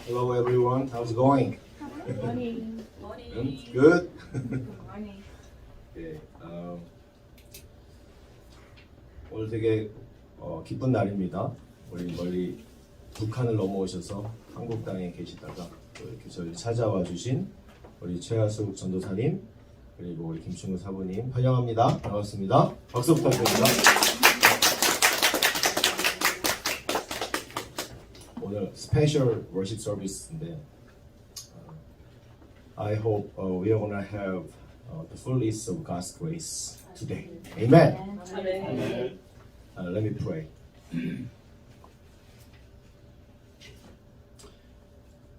Hello everyone. How's it going? Morning. Good? Good morning. 네, 오늘 되게 기쁜 날입니다. 우리 멀리 북한을 넘어오셔서 한국 땅에 계시다가 또 이렇게 저희 찾아와 주신 우리 최하숙 전도사님 그리고 우리 김충근 사부님 환영합니다. 반갑습니다. 박수 부탁드립니다. 오늘 스페셜 워십 서비스인데 I hope we are gonna have the fullness of God's grace today. Amen. Amen. Let me pray.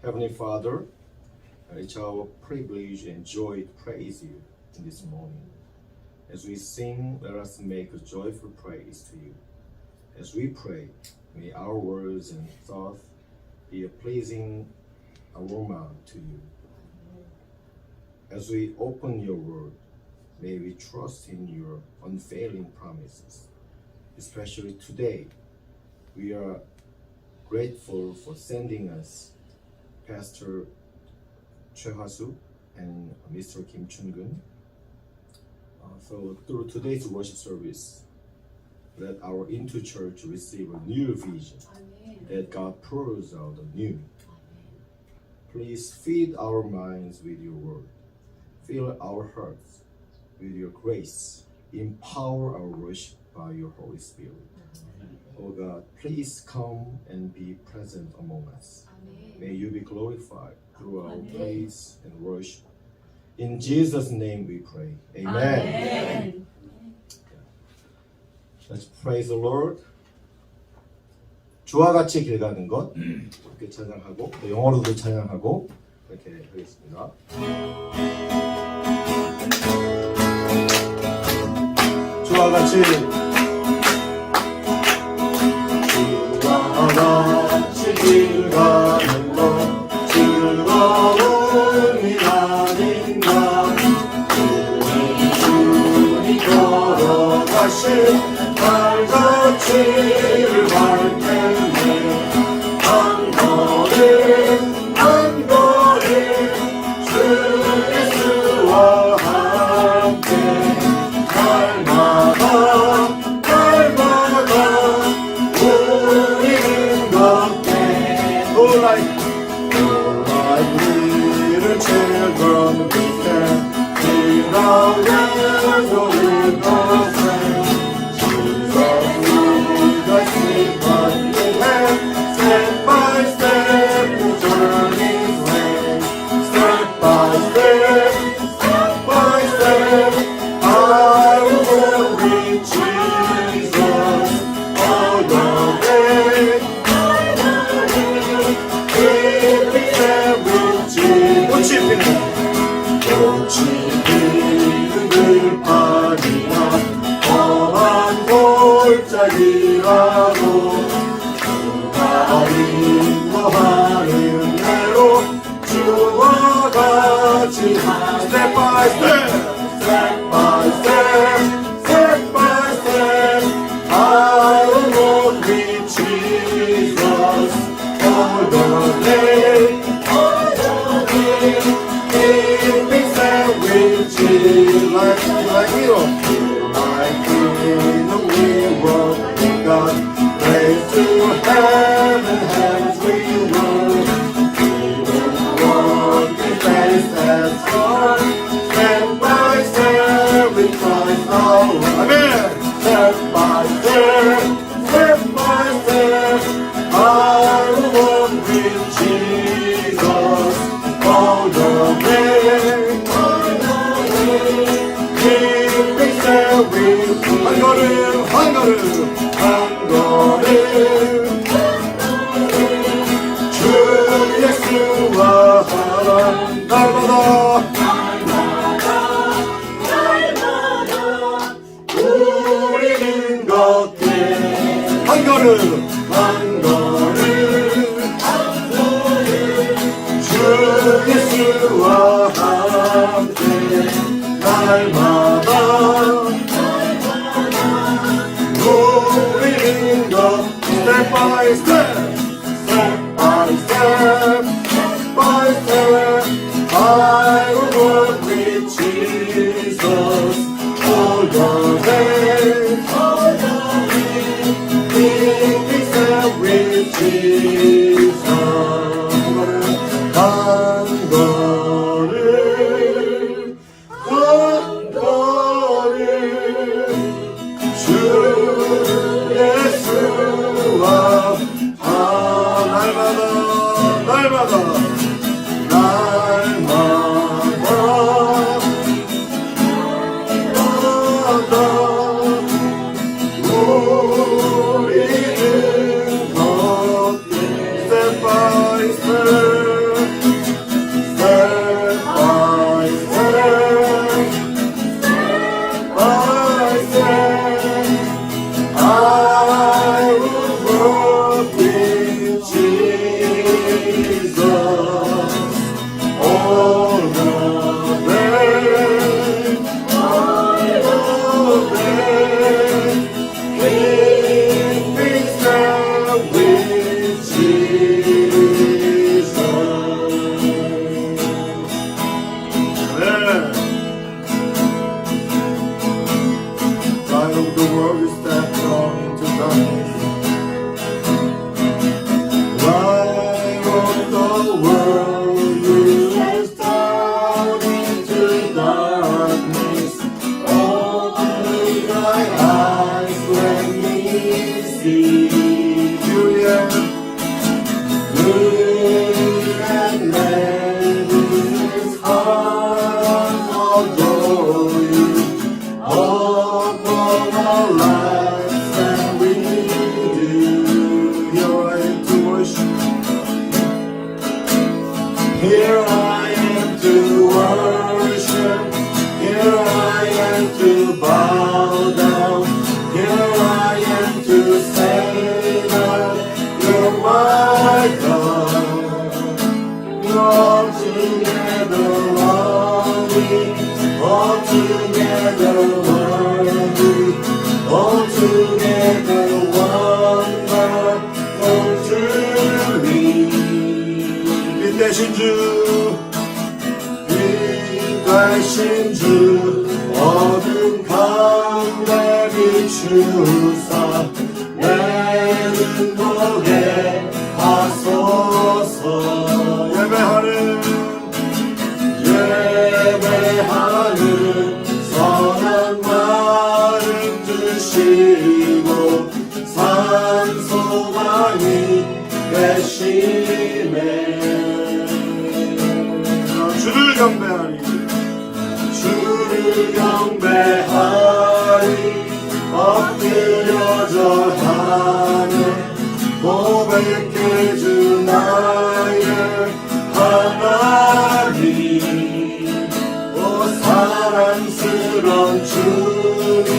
Heavenly Father, it's our privilege and joy to praise you in this morning. As we sing, let us make a joyful praise to you. As we pray, may our words and thoughts be a pleasing aroma to you. As we open your word, may we trust in your unfailing promises. Especially today, we are grateful for sending us Pastor Choi Ha-suk and Mr. Kim Chun-gun. So through today's worship service, let our Into Church receive a new vision that God pours out anew. Please feed our minds with your word. Fill our hearts with your grace. Empower our worship by your Holy Spirit. Oh God, please come and be present among us. May you be glorified through our praise and worship. In Jesus' name we pray. Amen. Let's praise the Lord. 주와 같이 길 가는 것 이렇게 찬양하고 또 영어로도 찬양하고 이렇게 하겠습니다. 주와 같이 길 가는 것 즐거움이 아닌가 우리 주님 걸어가신 발자취를 밟을 텐데 한 걸음 한 걸음 주 예수와 함께 날마다 우리는 걷게 like little children we stand in our hands of innocence. Jesus lead us in hand, step by step to journey's way. Step by step, step by step, I will walk with Jesus all the way. 꽃이 피는 들판이나 험한 골짜기라도 누가 인도하는 대로 주와 같이 Step by step, step by step, step by step I will walk with Jesus all the way. Like hero, like in the world, God, raise to heaven, hands we work. We will walk in faith as God, step by step with Christ our Lord. Amen. Step by step, step by step, I will walk with Jesus all the way. 한 걸음 한 걸음 한 걸음 주 예수와 날마다 우리는 걷게 한 걸음 한 걸음 주 예수와 함께 날마다 우리는 걷게 Step by step, step by step 날마다 우리는 걷게 step by step, step by step, by step. I will walk with Jesus all the way, all the way. Keep me step with Jesus. Amen. Light of the world is that gone into darkness. Light of the world is down into darkness. Open thy eyes, let me see you, yeah. Look and let his heart adore you. Upon our lives that we do, here I am to worship. Here I am to worship. Here I am to bow down. Here I am to say that you're my God. You're altogether lovely, altogether worthy, altogether wonderful to me. 빛 대신 주, 빛 대신 주, 어둠 가운데 비추사 내 눈보게 하소서. 예배하는 선한 마음 주시고 산소망이 되시네. 주를 경배하리, 주를 경배하리. 엎드려 절하네. 고백해 주 나의 하나님. 오 사랑스러운 주님,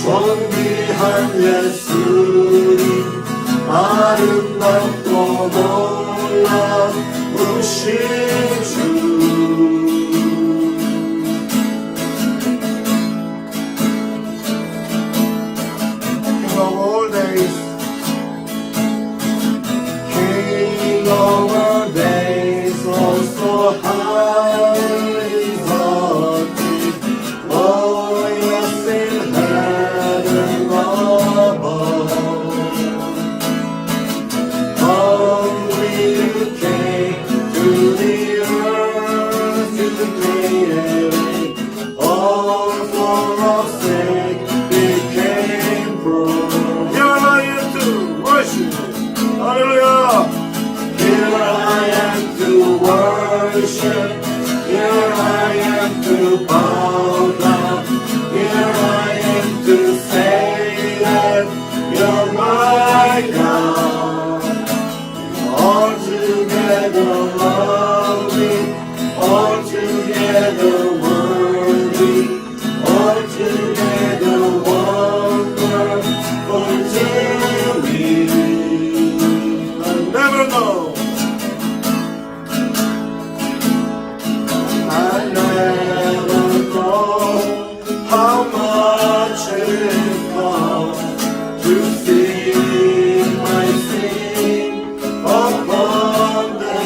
존귀한 예수님, 아름답고 놀라우신 주. King of all days, King of all days, also high exalted, glorious in heaven above. Only you came to the earth to create it, all for our sake became poor. Here I am to worship. Hallelujah. Here I am to worship. Here I am to bow down. Here I am to say that you're my God. Altogether lovely, altogether worthy, altogether wonderful to me. I'll never know, I never know how much it costs to see my sin upon the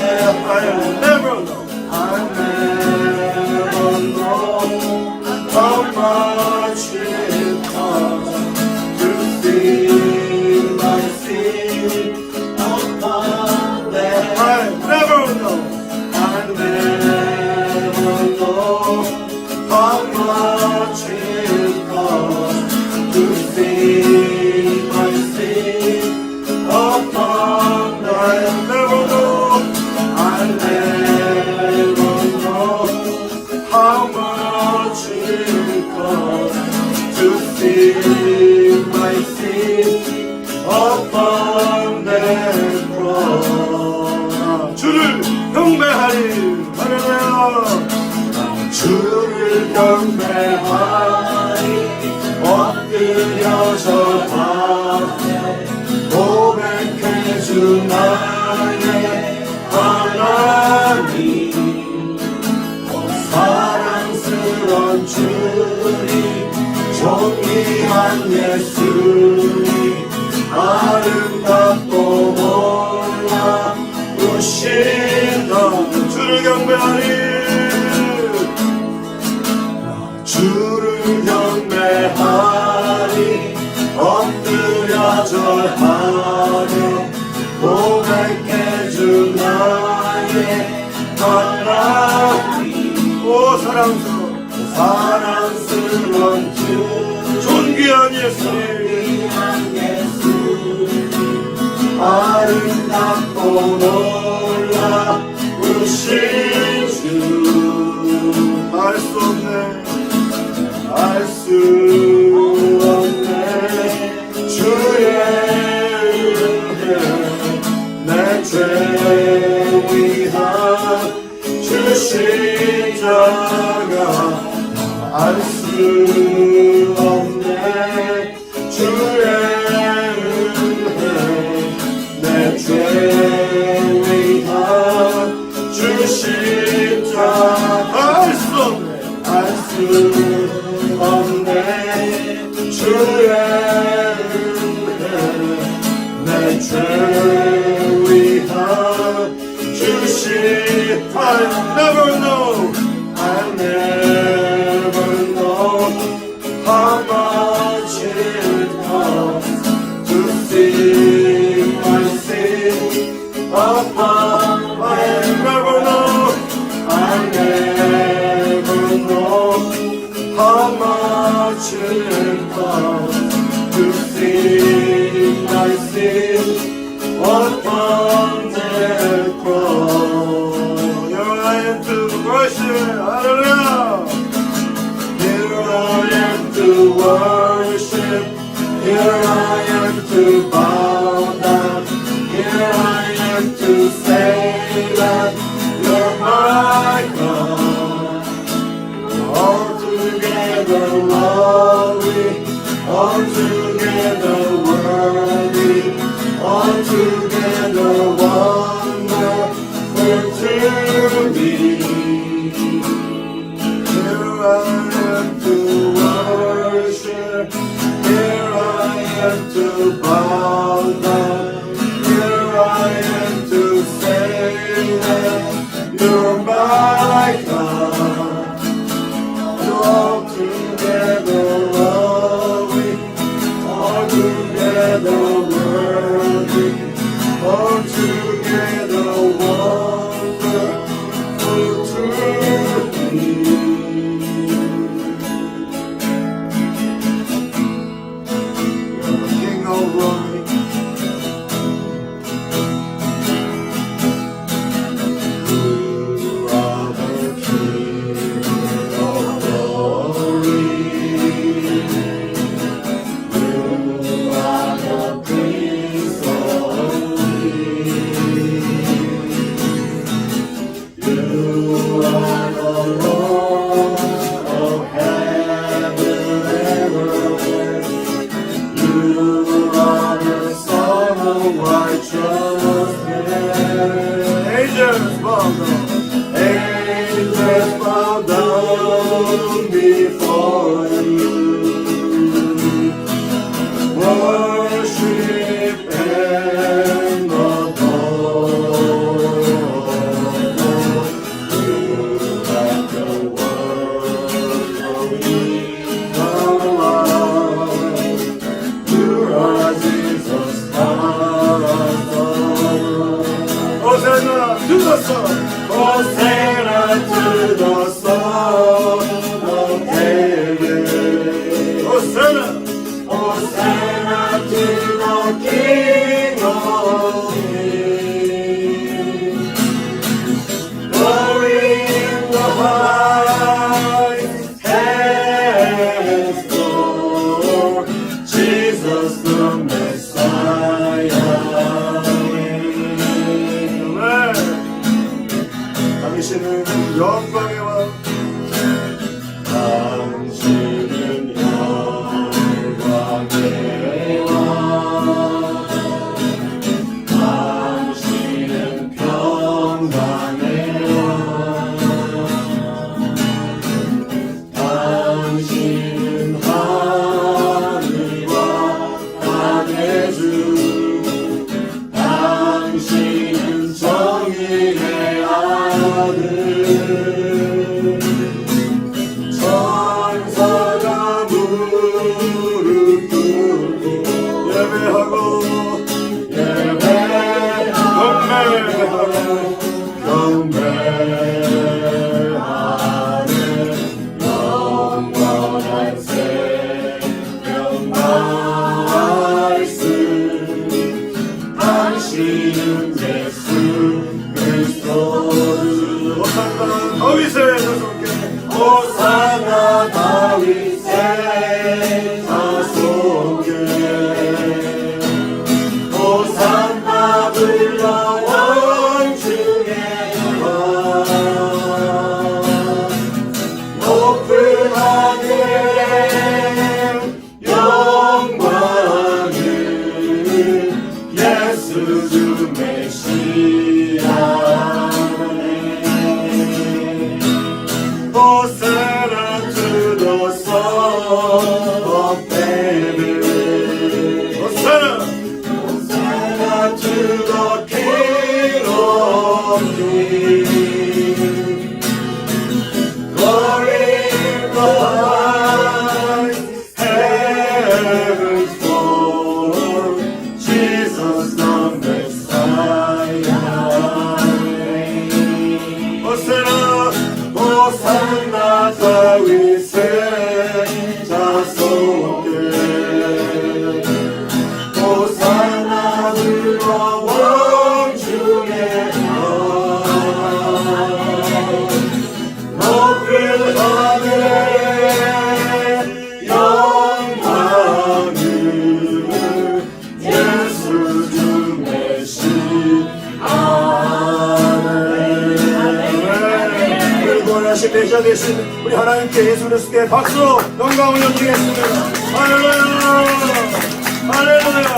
주를 경배하리. 할렐루야. 주를 경배하리. 엎드려 절하네. 고백해 주 나의 하나님. 사랑스런 주님, 존귀한 예수님, 아름답고 놀라우신 주를 경배하리. 주를 경배하리. 엎드려 절하네. 고백해 주 나의 하나님. 오 사랑스러운 주, 존귀한 예수님, 아름답고 놀라우신 주. 알 수 없네, 알 수 없네. 주의 은혜, 내 죄 위한 주 십자가. 알 수 없네. 주의 은혜, 내 죄 위한 주 십자가. 알 수 없네, 알 수 없네. 주의 은혜, 내 죄 위한 주 십자가. I never know, I never know how much it costs to see my sin upon. I never know, I never know how much it costs to see my sin upon the cross. Here I am to worship, hallelujah. Here I am to worship. Here I am to bow down. Here I am to say that you're my God. Altogether lovely, altogether worthy, altogether wonderful to me. Here I am to worship. Here I am to bow down. Here I am to say that you're my God. You're altogether lovely, altogether worthy, altogether wonderful to me. You're the King of glory. You are the King of glory. You are the Prince of Peace. You are the Lord of heaven and earth. You are the Son of righteousness. Angels bow down. Angels bow down before you. Worship and adore. You have the word of eternal life. You are Jesus Christ. Hosanna to the Son. Hosanna to the Son of David. Hosanna. Hosanna to the King of Kings. Glory in the highest heavens, Lord Jesus the Messiah. Amen. 당신은 영광의 왕, 당신은 영광의 왕, 당신은 평강의 왕, 당신은 하늘과 땅의 주, 당신은 정의의 아들, 천사가 무릎 꿇고 예배하고 경배하는 영원한 생명 말씀, 당신은 예수 그리스도 주. 호산나 다윗의 자손께, 호산나 다윗의 자손께, 호산나 불러 왕 중의 왕, 높은 하늘에 영광을 예수 주 메시아. Hosanna to the Son of David. Hosanna, Hosanna to the King of Kings. Glory in the highest heavens for Jesus the Messiah. Hosanna, 호산나 다윗의 자손께, 호산나 불러 왕 중의 왕, 높은 하늘에 영광을 예수 주 메시아. 하신 메시아 되신 우리 하나님께 예수 그리스도께 박수로 영광을 올려드리겠습니다. 할렐루야, 할렐루야.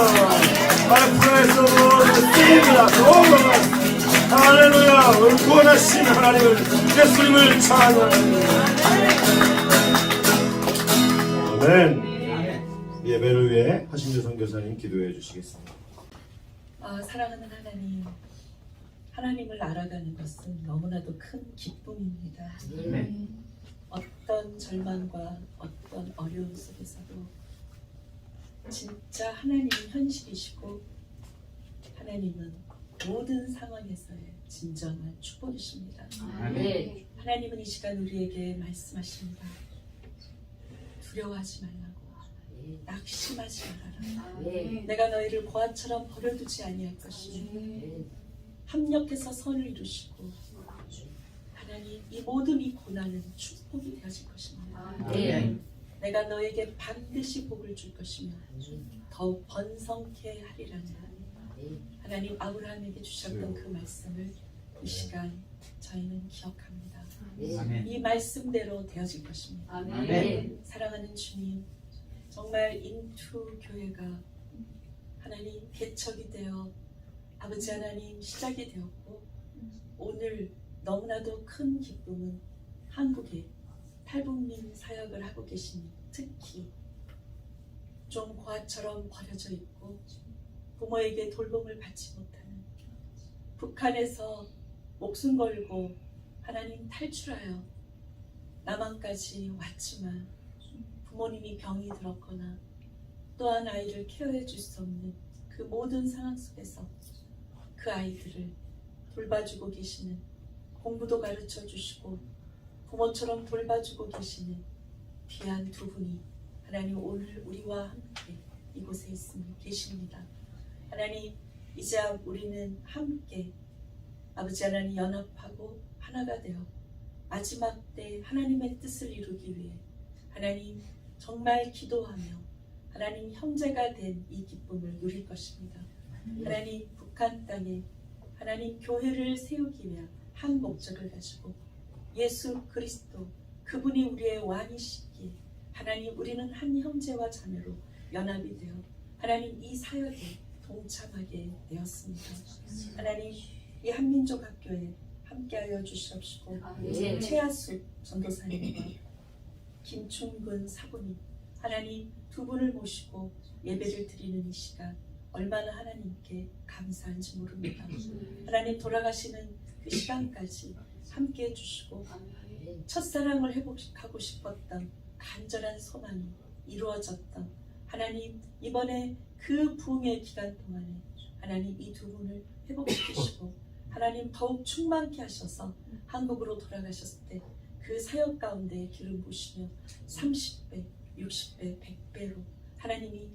I praise the Lord, 습니다. 할렐루야. 우리 구원하신 하나님을, 예수님을 찬양합니다. 아멘. 예배를 위해 하신주 선교사님 기도해 주시겠습니다. 사랑하는 하나님, 하나님을 알아가는 것은 너무나도 큰 기쁨입니다. 어떤 절망과 어떤 어려움 속에서도 진짜 하나님은 현실이시고 하나님은 모든 상황에서의 진정한 축복이십니다. 하나님은 이 시간 우리에게 말씀하십니다. 두려워하지 말라고, 낙심하지 말아라. 내가 너희를 보아처럼 버려두지 아니할 것이니 합력해서 선을 이루시고 하나님 이 모든 이 고난은 축복이 되어질 것입니다. 내가 너에게 반드시 복을 줄 것이며 더욱 번성케 하리라는 하나님 아브라함에게 주셨던 그 말씀을 이 시간 저희는 기억합니다. 이 말씀대로 되어질 것입니다. 사랑하는 주님, 정말 인투 교회가 하나님 개척이 되어 아버지 하나님 시작이 되었고, 오늘 너무나도 큰 기쁨은 한국에 탈북민 사역을 하고 계신, 특히 좀 고아처럼 버려져 있고 부모에게 돌봄을 받지 못하는, 북한에서 목숨 걸고 하나님 탈출하여 남한까지 왔지만 부모님이 병이 들었거나 또한 아이를 케어해 줄 수 없는 그 모든 상황 속에서 그 아이들을 돌봐주고 계시는, 공부도 가르쳐 주시고 부모처럼 돌봐주고 계시는 귀한 두 분이 하나님 오늘 우리와 함께 이곳에 계십니다. 하나님, 이제 우리는 함께 아버지 하나님 연합하고 하나가 되어 마지막 때 하나님의 뜻을 이루기 위해 하나님 정말 기도하며 하나님 형제가 된 이 기쁨을 누릴 것입니다. 하나님 북한 땅에 하나님 교회를 세우기 위한 한 목적을 가지고 예수 그리스도 그분이 우리의 왕이시기에 하나님 우리는 한 형제와 자매로 연합이 되어 하나님 이 사역에 동참하게 되었습니다. 하나님 이 한민족 학교에 함께하여 주시옵시고 최하숙 전도사님과 김충근 사부님 하나님 두 분을 모시고 예배를 드리는 이 시간 얼마나 하나님께 감사한지 모릅니다. 하나님 돌아가시는 그 시간까지 함께해 주시고 첫사랑을 회복하고 싶었던 간절한 소망이 이루어졌던 하나님 이번에 그 부흥의 기간 동안에 하나님 이 두 분을 회복시키시고 하나님 더욱 충만케 하셔서 한국으로 돌아가셨을 때 그 사역 가운데 기름 부으시며 30배, 60배, 100배로 하나님이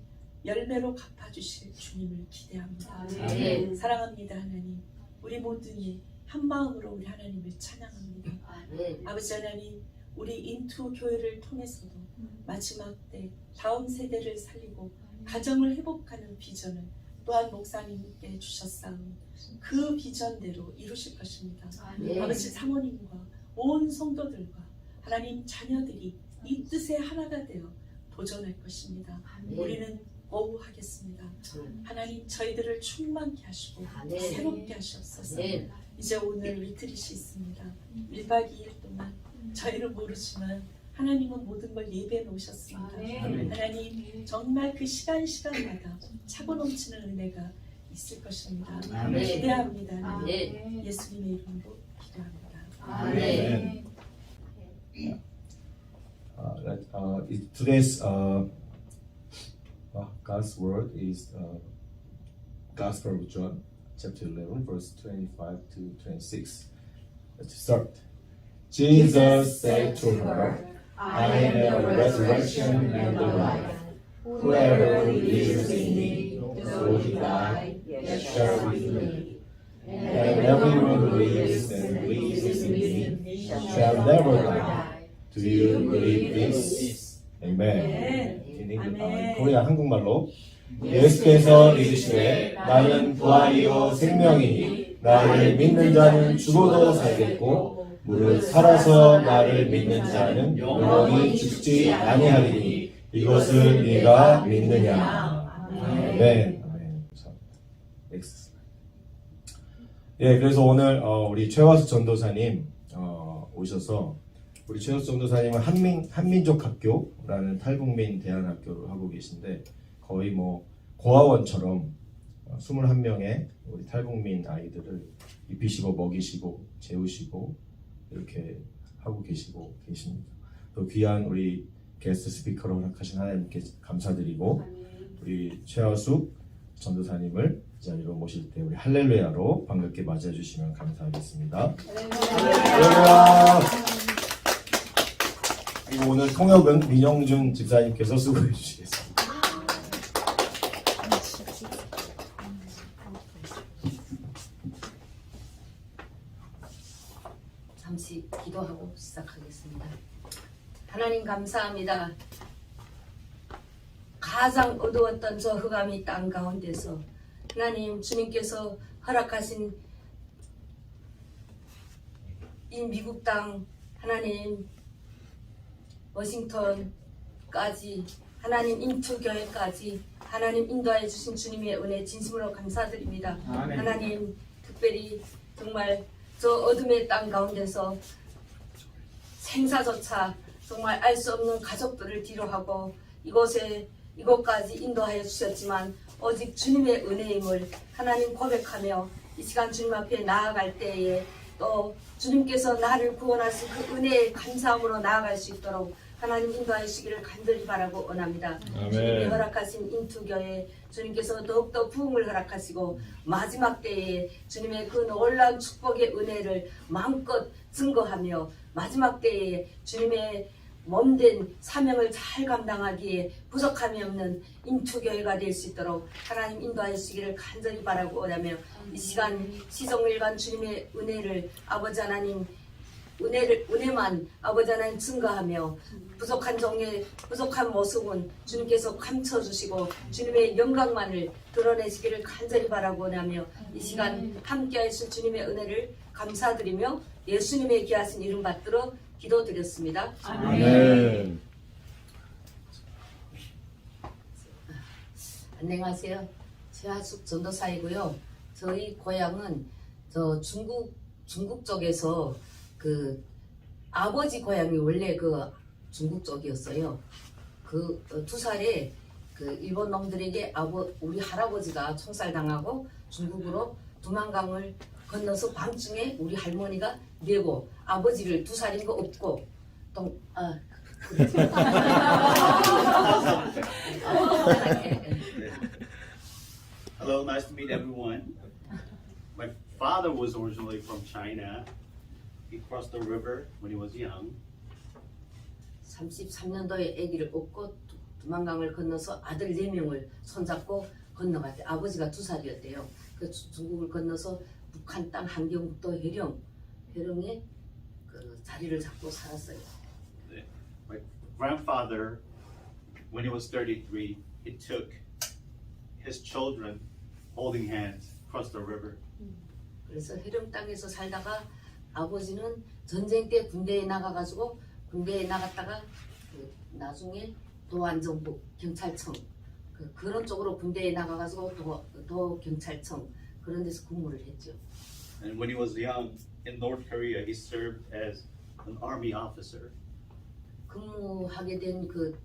열매로 갚아주실 주님을 기대합니다. 사랑합니다 하나님. 우리 모두니 한 마음으로 우리 하나님을 찬양합니다. 아버지 하나님 우리 인투 교회를 통해서도 마지막 때 다음 세대를 살리고 가정을 회복하는 비전을 또한 목사님께 주셨사오니 그 비전대로 이루실 것입니다. 아버지 사모님과 온 성도들과 하나님 자녀들이 이 뜻에 하나가 되어 도전할 것입니다. 우리는 오후하겠습니다. 하나님 저희들을 충만케 하시고 새롭게 하시옵소서. 이제 오늘 리트릿이 있습니다. 1박 2일 동안 저희는 모르지만 하나님은 모든 걸 예배해 놓으셨습니다. 하나님 정말 그 시간마다 차고 넘치는 은혜가 있을 것입니다. 기대합니다. 예수님의 이름으로 기도합니다. 아멘. Today's God's word is Gospel of John, chapter 11, verse 25 to 26. Let's start. Jesus said to her, I am the resurrection and the life. Whoever believes in me, though he die, yet shall he live. And everyone who lives and believes in me shall never die. Do you believe this? Amen. 코리아 한국말로 예수께서 이르시되 나는 부활이요 생명이니 나를 믿는 자는 죽어도 살겠고 무릇 살아서 나를 믿는 자는 영원히 죽지 아니하리니 이것을 네가 믿느냐. 아멘. 예, 그래서 오늘 우리 최화수 전도사님 오셔서 우리 최화수 전도사님은 한민족 학교라는 탈북민 대안학교를 하고 계신데 거의 뭐 고아원처럼 21명의 우리 탈북민 아이들을 입히시고 먹이시고 재우시고 이렇게 하고 계십니다. 또 귀한 우리 게스트 스피커로 허락하신 하나님께 감사드리고 우리 최화숙 전도사님을 이 자리로 모실 때 우리 할렐루야로 반갑게 맞이해 주시면 감사하겠습니다. 할렐루야. 그리고 오늘 통역은 민영준 집사님께서 수고해 주시겠습니다. 잠시 기도하고 시작하겠습니다. 하나님 감사합니다. 가장 어두웠던 저 흑암이 땅 가운데서 하나님 주님께서 허락하신 이 미국 땅 하나님 워싱턴까지 하나님 인투교회까지 하나님 인도하여 주신 주님의 은혜 진심으로 감사드립니다. 하나님 특별히 정말 저 어둠의 땅 가운데서 생사조차 정말 알 수 없는 가족들을 뒤로하고 이곳까지 인도하여 주셨지만 오직 주님의 은혜임을 하나님 고백하며 이 시간 주님 앞에 나아갈 때에 또 주님께서 나를 구원하신 그 은혜에 감사함으로 나아갈 수 있도록 하나님 인도하여 주시기를 간절히 바라고 원합니다. 주님이 허락하신 인투교회 주님께서 더욱더 부흥을 허락하시고 마지막 때에 주님의 그 놀라운 축복의 은혜를 마음껏 증거하며 마지막 때에 주님의 몸된 사명을 잘 감당하기에 부족함이 없는 인투교회가 될 수 있도록 하나님 인도하여 주시기를 간절히 바라고 원하며 이 시간 시종일관 주님의 은혜를 아버지 하나님 은혜만 아버지 하나님 증거하며 부족한 종의 부족한 모습은 주님께서 감춰주시고 주님의 영광만을 드러내시기를 간절히 바라고 원하며 이 시간 함께 하실 주님의 은혜를 감사드리며 예수님의 귀하신 이름 받들어 기도드렸습니다. 아멘. 안녕하세요. 최하숙 전도사이고요. 저희 고향은 저 중국 쪽에서 그 아버지 고향이 원래 그 중국 쪽이었어요. 그 2살에 그 일본 놈들에게 우리 할아버지가 총살당하고 중국으로 두만강을 건너서 밤중에 우리 할머니가 내고 아버지를 2살인 거 없고 Hello, nice to meet everyone. My father was originally from China. He crossed the river when he was young. 33년도에 아기를 얻고 두만강을 건너서 아들 4명을 손잡고 건너갔대. 아버지가 2살이었대요. 그 중국을 건너서 북한 땅 함경북도 해령에 그 자리를 잡고 살았어요. My grandfather, when he was 33, he took his children holding hands across the river. 그래서 해령 땅에서 살다가 아버지는 전쟁 때 군대에 나가가지고 군대에 나갔다가 그 나중에 도안정부 경찰청 그런 쪽으로 군대에 나가가지고 도 경찰청 그런 데서 근무를 했죠. And when he was young in North Korea, he served as an army officer. 근무하게 된 그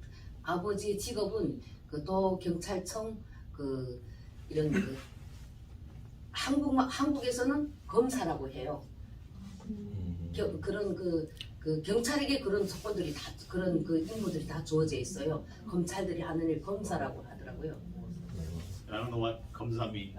아버지의 직업은 그 도 경찰청 그 이런 그 한국에서는 검사라고 해요. 그런 그 경찰에게 그런 조건들이 다 그런 그 임무들이 다 주어져 있어요. 검찰들이 하는 일 검사라고 하더라고요. And I don't know what 검사 means.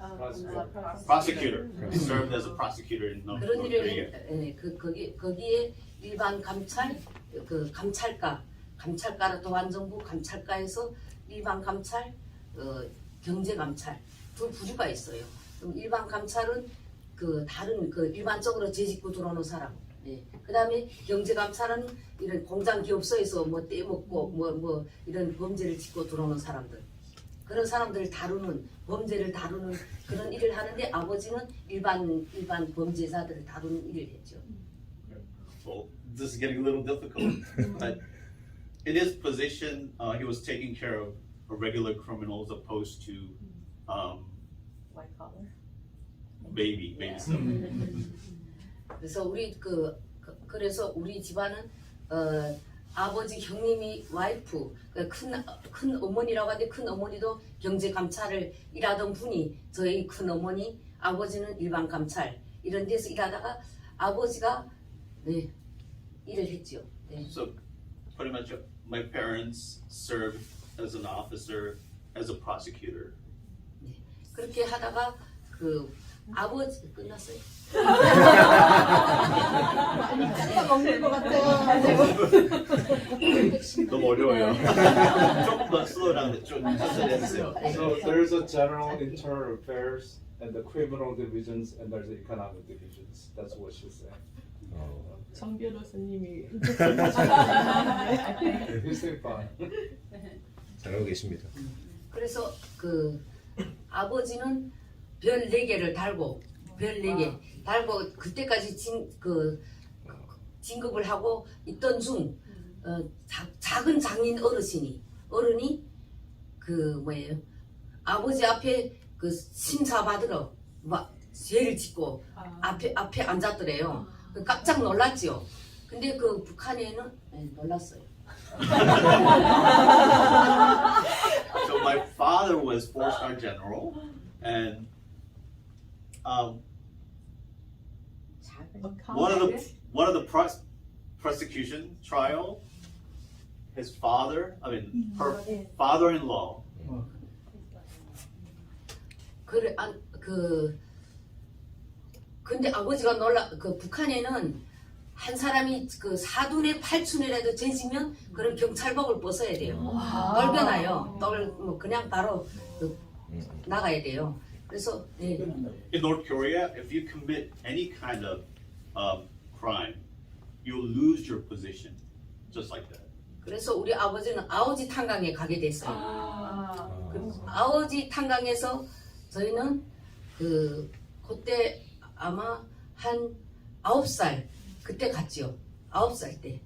Prosecutor. He served as a prosecutor in North 그런 Korea. 일을 거기에 일반 감찰 그 감찰가라 도안정부 감찰가에서 일반 감찰 경제 감찰 두 부류가 있어요. 그럼 일반 감찰은 그 다른 그 일반적으로 재짓고 들어오는 사람. 그다음에 경제 감찰은 이런 공장 기업소에서 뭐 떼먹고 뭐 이런 범죄를 짓고 들어오는 사람들. 그런 사람들을 다루는 범죄를 다루는 그런 일을 하는데 아버지는 일반 범죄자들을 다루는 일을 했죠. Well, this is getting a little difficult, but in his position, he was taking care of regular criminals opposed to White collar. babies. 그래서 그래서 우리 집안은 아버지 형님이 와이프 큰 어머니라고 하는데 큰 어머니도 경제 감찰을 일하던 분이 저희 큰 어머니 아버지는 일반 감찰 이런 데서 일하다가 아버지가 일을 했죠. So, pretty much, my parents served as an officer, as a prosecutor. 그렇게 하다가 그 아버지 끝났어요. 먹는 것 같아요. 너무 어려워요. 조금 더 slow down, 좀 천천히 해주세요. So there's a general internal affairs and the criminal divisions and there's the economic divisions. That's what she said. 정 변호사님이 He's doing fine. 잘하고 계십니다. 그래서 그 아버지는 별 4개를 달고 별 4개 달고 그때까지 진급을 하고 있던 중 작은 장인 어른이 그 뭐예요 아버지 앞에 그 심사 받으러 막 죄를 짓고 앞에 앉았더래요. 깜짝 놀랐죠. 근데 그 북한에는 놀랐어요. So my father was 4-star general, and one of the prosecution trial, his father, her father-in-law. 근데 아버지가 그 북한에는 한 사람이 그 사둔에 8춘이라도 재지면 그런 경찰복을 벗어야 돼요. 떨겨놔요. 뭐 그냥 바로 나가야 돼요. 그래서 In North Korea, if you commit any kind of crime, you'll lose your position, just like that. 그래서 우리 아버지는 아오지 탄광에 가게 됐어요. 아오지 탄광에서 저희는 그때 아마 한 9살 그때 갔지요. 9살 때.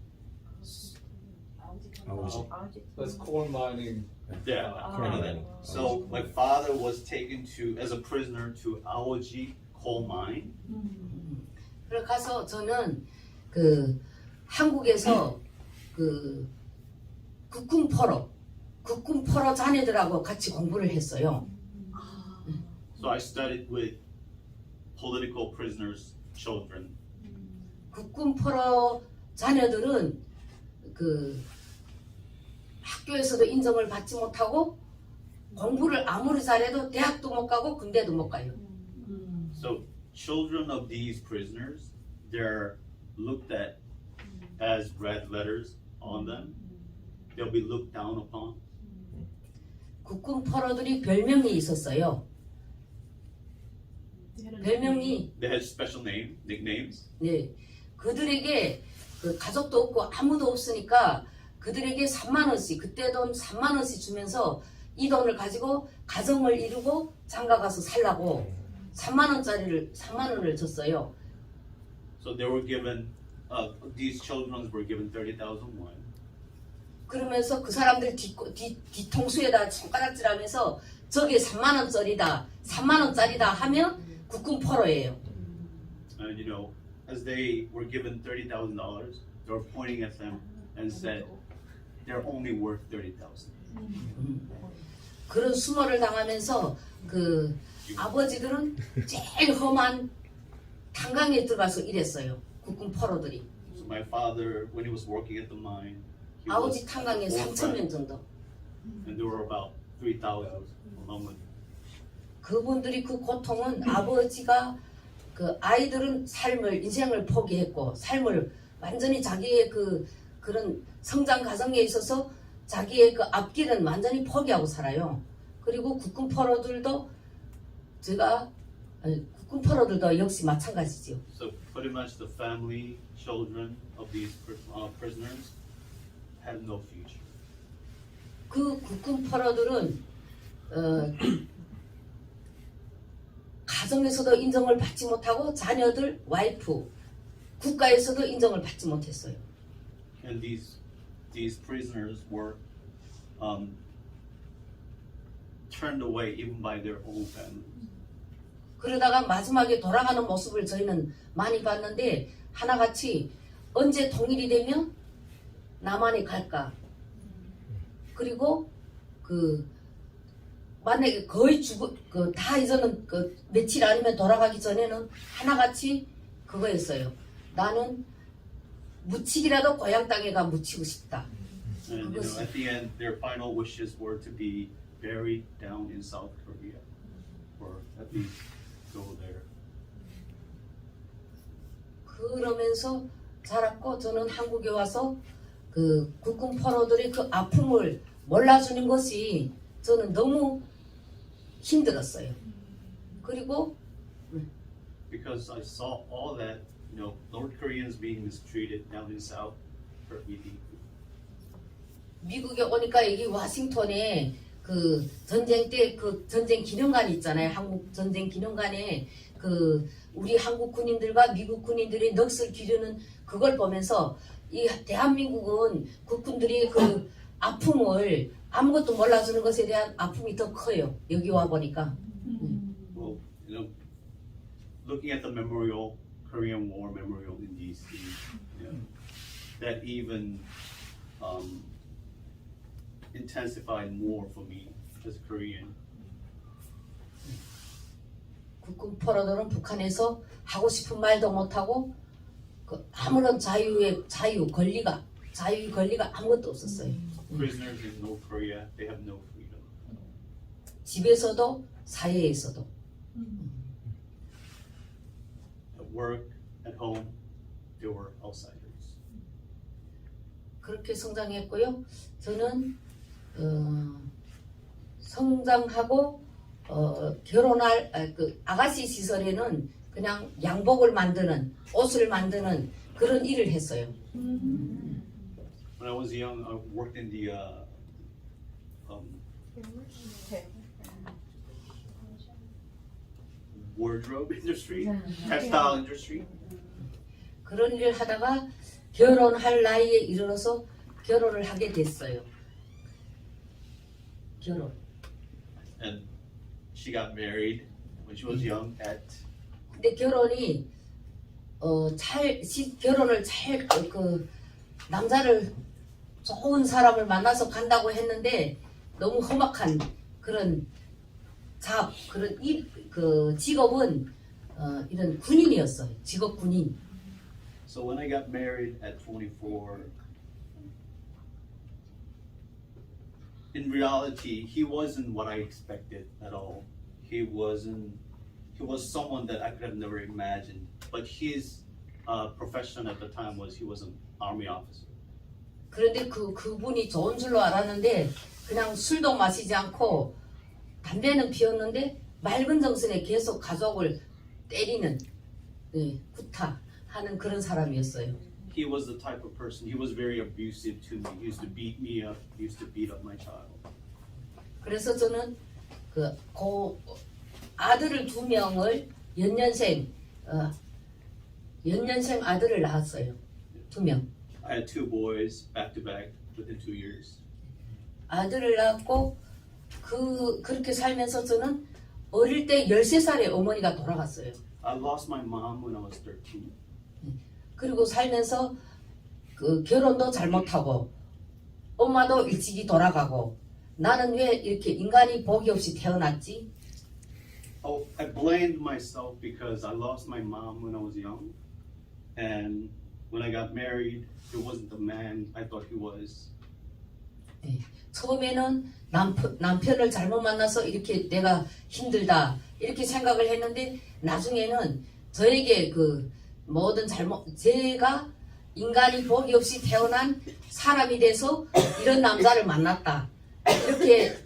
That's coal mining. Yeah. So my father was taken to as a prisoner to Aoji coal mine. 그래 가서 저는 그 한국에서 그 국군 포로 자녀들하고 같이 공부를 했어요. So I studied with political prisoners' children. 국군 포로 자녀들은 그 학교에서도 인정을 받지 못하고 공부를 아무리 잘해도 대학도 못 가고 군대도 못 가요. So children of these prisoners, they're looked at as red letters on them. They'll be looked down upon. 국군 포로들이 별명이 있었어요. 별명이 They had special nicknames. 네 그들에게 그 가족도 없고 아무도 없으니까 그들에게 3만 원씩 그때 돈 3만 원씩 주면서 이 돈을 가지고 가정을 이루고 장가 가서 살라고 3만 원을 줬어요. So they were given, these children were given 30,000 won. 그러면서 그 사람들 뒤통수에다 손가락질하면서 저게 3만 원짜리다, 3만 원짜리다 하면 국군 포로예요. And you know, as they were given $30,000, they were pointing at them and said, they're only worth 30,000. 그런 수모를 당하면서 그 아버지들은 제일 험한 탄광에 들어가서 일했어요. 국군 포로들이. So my father, when he was working at the mine, he was 아우지 탄광에 3,000명 정도. and there were about 3,000 along with. 그분들이 그 고통은 아버지가 그 아이들은 인생을 포기했고 삶을 완전히 자기의 그런 성장 과정에 있어서 자기의 그 앞길은 완전히 포기하고 살아요. 그리고 국군 포로들도 국군 포로들도 역시 마찬가지죠. So pretty much the family, children of these prisoners had no future. 그 국군 포로들은 가정에서도 인정을 받지 못하고 자녀들, 와이프, 국가에서도 인정을 받지 못했어요. And these prisoners were turned away even by their own families. 그러다가 마지막에 돌아가는 모습을 저희는 많이 봤는데 하나같이 언제 통일이 되면 남한에 갈까? 그리고 만약에 거의 다 이제는 며칠 아니면 돌아가기 전에는 하나같이 그거였어요. 나는 묻히기라도 고향 땅에 가 묻히고 싶다. And you know, at the end, their final wishes were to be buried down in South Korea, or at least go there. 그러면서 자랐고 저는 한국에 와서 그 국군 포로들의 그 아픔을 몰라주는 것이 저는 너무 힘들었어요. 그리고 Because I saw all that, you know, North Koreans being mistreated down in South Korea. 미국에 오니까 여기 워싱턴에 그 전쟁 때 그 전쟁 기념관이 있잖아요. 한국 전쟁 기념관에 그 우리 한국 군인들과 미국 군인들이 넋을 기르는 그걸 보면서 이 대한민국은 국군들이 그 아픔을 아무것도 몰라주는 것에 대한 아픔이 더 커요. 여기 와 보니까. Well, you know, looking at the memorial, Korean War memorial in DC, you know, that even intensified more for me as a Korean. 국군 포로들은 북한에서 하고 싶은 말도 못하고 그 아무런 자유의 권리가 아무것도 없었어요. Prisoners in North Korea, they have no freedom. 집에서도 사회에서도. At work, at home, they were outsiders. 그렇게 성장했고요. 저는 성장하고 결혼할 그 아가씨 시설에는 그냥 양복을 만드는 옷을 만드는 그런 일을 했어요. When I was young, I worked in the wardrobe industry, textile industry. 그런 일을 하다가 결혼할 나이에 이르러서 결혼을 하게 됐어요. 결혼. And she got married when she was young at 근데 결혼이 결혼을 남자를 좋은 사람을 만나서 간다고 했는데 너무 험악한 그런 직업은 이런 군인이었어요. 직업 군인. So when I got married at 24, in reality, he wasn't what I expected at all. He was someone that I could have never imagined. But his profession at the time was he was an army officer. 그런데 그분이 좋은 줄로 알았는데 그냥 술도 마시지 않고 담배는 피웠는데 맑은 정신에 계속 가족을 때리는 구타하는 그런 사람이었어요. He was the type of person. He was very abusive to me. He used to beat me up. He used to beat up my child. 그래서 저는 아들을 2명을 연년생 아들을 낳았어요. 2명. I had 2 boys back to back within 2 years. 아들을 낳았고 그렇게 살면서 저는 어릴 때 13살에 어머니가 돌아갔어요. I lost my mom when I was 13. 그리고 살면서 결혼도 잘못하고 엄마도 일찍이 돌아가고 나는 왜 이렇게 인간이 복이 없이 태어났지? Oh, I blamed myself because I lost my mom when I was young. And when I got married, he wasn't the man I thought he was. 처음에는 남편을 잘못 만나서 이렇게 내가 힘들다 이렇게 생각을 했는데 나중에는 저에게 모든 제가 인간이 복이 없이 태어난 사람이 돼서 이런 남자를 만났다 이렇게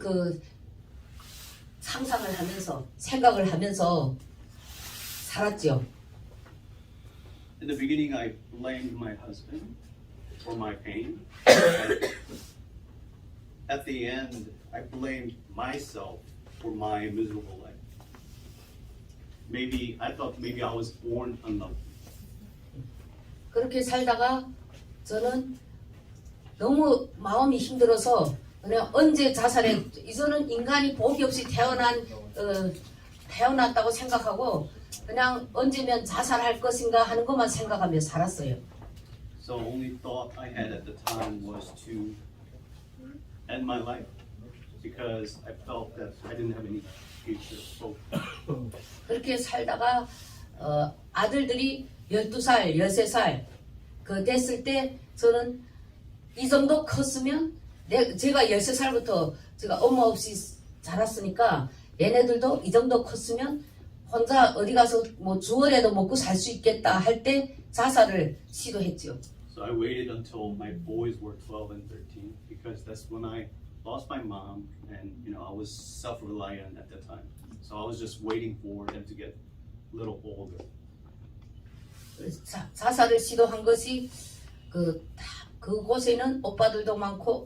상상을 하면서 생각을 하면서 살았죠. In the beginning, I blamed my husband for my pain. At the end, I blamed myself for my miserable life. I thought maybe I was born unloved. 그렇게 살다가 저는 너무 마음이 힘들어서 그냥 언제 자살해 이제는 인간이 복이 없이 태어났다고 생각하고 그냥 언제면 자살할 것인가 하는 것만 생각하며 살았어요. So only thought I had at the time was to end my life because I felt that I didn't have any future hope. 그렇게 살다가 아들들이 12살, 13살 됐을 때 저는 이 정도 컸으면 제가 13살부터 제가 엄마 없이 자랐으니까 얘네들도 이 정도 컸으면 혼자 어디 가서 뭐 주얼에도 먹고 살 수 있겠다 할 때 자살을 시도했죠. So I waited until my boys were 12 and 13 because that's when I lost my mom and I was self-reliant at that time. So I was just waiting for them to get a little older. 자살을 시도한 것이 그곳에는 오빠들도 많고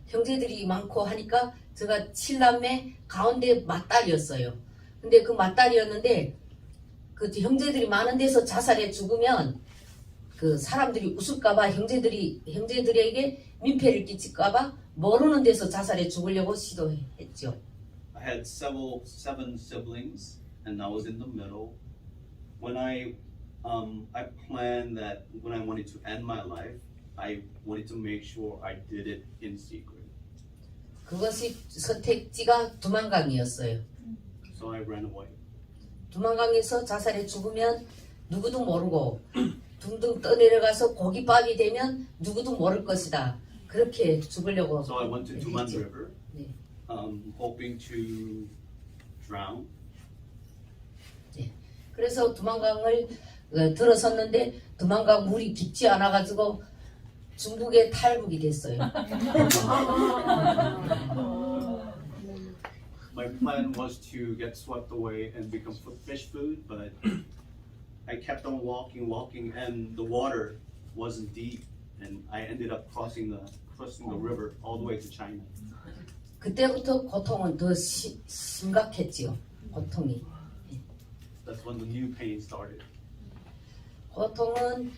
형제들이 많고 하니까 제가 7남매 가운데 맏딸이었어요. 근데 그 맏딸이었는데 그 형제들이 많은 데서 자살해 죽으면 사람들이 웃을까봐 형제들에게 민폐를 끼칠까봐 모르는 데서 자살해 죽으려고 시도했죠. I had 7 siblings and I was in the middle. When I planned that when I wanted to end my life, I wanted to make sure I did it in secret. 그것이 선택지가 두만강이었어요. So I ran away. 두만강에서 자살해 죽으면 누구도 모르고 둥둥 떠내려가서 고기밥이 되면 누구도 모를 것이다. 그렇게 죽으려고 So I went to Tuman 했죠. River, 네. hoping to drown. 그래서 두만강을 들어섰는데 두만강 물이 깊지 않아가지고 중국에 탈북이 됐어요. My plan was to get swept away and become fish food, but I kept on walking, and the water wasn't deep, and I ended up crossing the river all the way to China. 그때부터 고통은 더 심각했지요. 고통이. That's when the new pain started. 보통은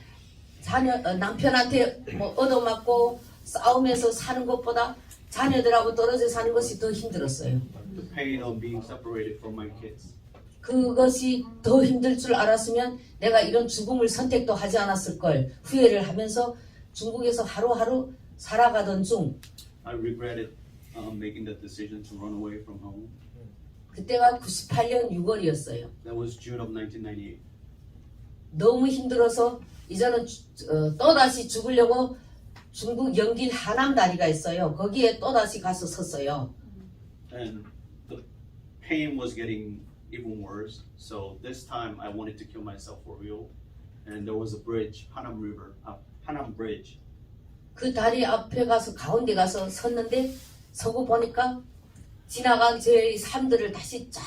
남편한테 뭐 얻어맞고 싸우면서 사는 것보다 자녀들하고 떨어져 사는 것이 더 힘들었어요. The pain of being separated from my kids. 그것이 더 힘들 줄 알았으면 내가 이런 죽음을 선택도 하지 않았을 걸 후회를 하면서 중국에서 하루하루 살아가던 중 I regretted making that decision to run away from home. 그때가 98년 6월이었어요. That was June of 1998. 너무 힘들어서 이제는 또다시 죽으려고 중국 영길 하남 다리가 있어요. 거기에 또다시 가서 섰어요. And the pain was getting even worse. So this time I wanted to kill myself for real. And there was a bridge, Hanam River, Hanam Bridge. 그 다리 앞에 가서 가운데 가서 섰는데 서고 보니까 지나간 제 삶들을 다시 쫙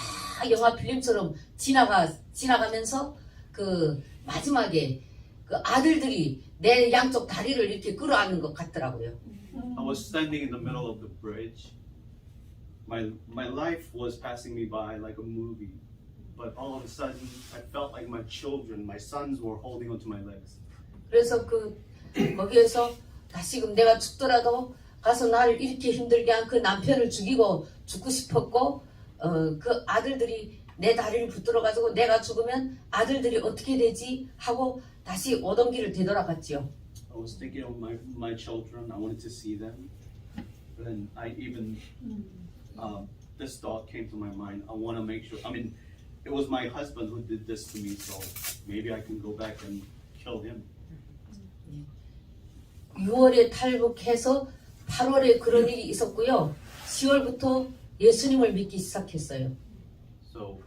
영화 필름처럼 지나가면서 그 마지막에 그 아들들이 내 양쪽 다리를 이렇게 끌어안는 것 같더라고요. I was standing in the middle of the bridge. My life was passing me by like a movie. But all of a sudden I felt like my children, my sons were holding onto my legs. 그래서 거기에서 다시금 내가 죽더라도 가서 나를 이렇게 힘들게 한 그 남편을 죽이고 죽고 싶었고 그 아들들이 내 다리를 붙들어 가지고 내가 죽으면 아들들이 어떻게 되지 하고 다시 오던 길을 되돌아갔지요. I was thinking of my children. I wanted to see them. And I even this thought came to my mind. I want to make sure. I mean, it was my husband who did this to me, so maybe I can go back and kill him. 6월에 탈북해서 8월에 그런 일이 있었고요. 10월부터 예수님을 믿기 시작했어요. So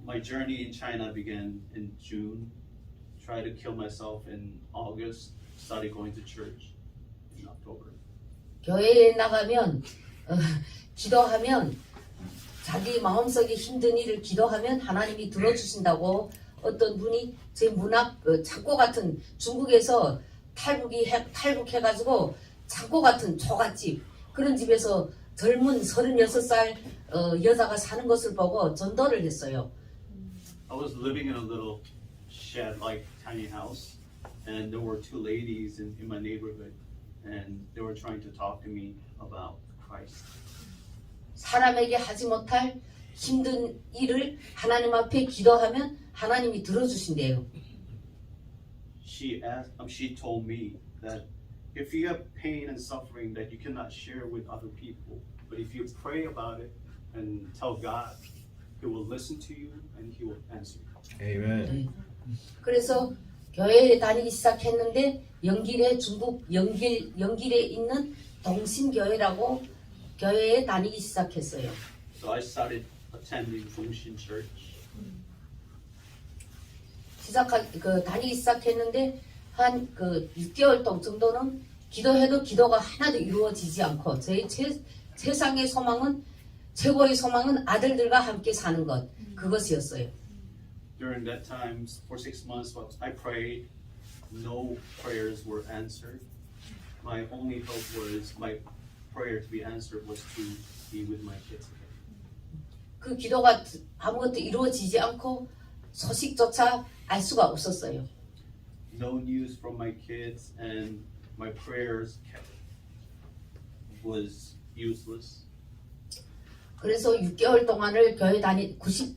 my journey in China began in June. Tried to kill myself in August. Started going to church in October. 교회에 나가면 기도하면 자기 마음속에 힘든 일을 기도하면 하나님이 들어주신다고 어떤 분이 제 문 앞 창고 같은 중국에서 탈북해가지고 창고 같은 초가집 그런 집에서 젊은 36살 여자가 사는 것을 보고 전도를 했어요. I was living in a little shed-like tiny house, and there were two ladies in my neighborhood, and they were trying to talk to me about Christ. 사람에게 하지 못할 힘든 일을 하나님 앞에 기도하면 하나님이 들어주신대요. She told me that if you have pain and suffering that you cannot share with other people, but if you pray about it and tell God, He will listen to you and He will answer you. Amen. 그래서 교회에 다니기 시작했는데 중국 영길에 있는 동신교회라고 교회에 다니기 시작했어요. So I started attending Dongxin Church. 다니기 시작했는데 한 6개월 동안 정도는 기도해도 기도가 하나도 이루어지지 않고 저희 세상의 소망은 최고의 소망은 아들들과 함께 사는 것 그것이었어요. During that time, for 6 months, I prayed. No prayers were answered. My only hope was my prayer to be answered was to be with my kids again. 그 기도가 아무것도 이루어지지 않고 소식조차 알 수가 없었어요. No news from my kids, and my prayers was useless. 그래서 6개월 동안을 98년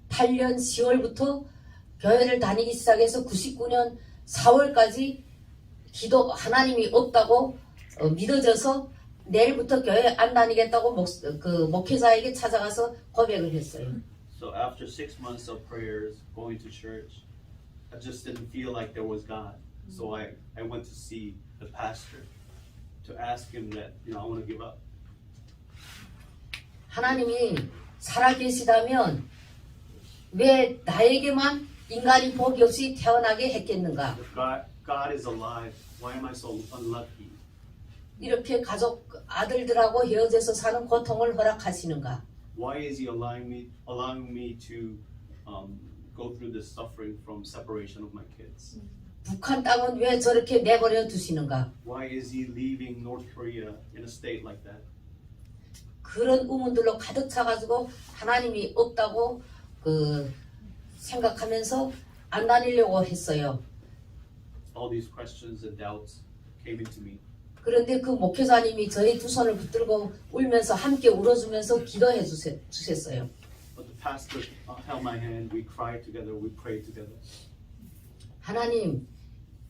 10월부터 교회를 다니기 시작해서 99년 4월까지 하나님이 없다고 믿어져서 내일부터 교회 안 다니겠다고 목회자에게 찾아가서 고백을 했어요. So after 6 months of prayers, going to church, I just didn't feel like there was God. So I went to see the pastor to ask him that, I want to give up. 하나님이 살아계시다면 왜 나에게만 인간이 복이 없이 태어나게 했겠는가? If God is alive, why am I so unlucky? 이렇게 아들들하고 헤어져서 사는 고통을 허락하시는가? Why is He allowing me to go through this suffering from separation of my kids? 북한 땅은 왜 저렇게 내버려 두시는가? Why is He leaving North Korea in a state like that? 그런 의문들로 가득 차가지고 하나님이 없다고 생각하면서 안 다니려고 했어요. All these questions and doubts came into me. 그런데 그 목회자님이 저희 두 손을 붙들고 울면서 함께 울어주면서 기도해 주셨어요. But the pastor held my hand. We cried together. We prayed together. 하나님,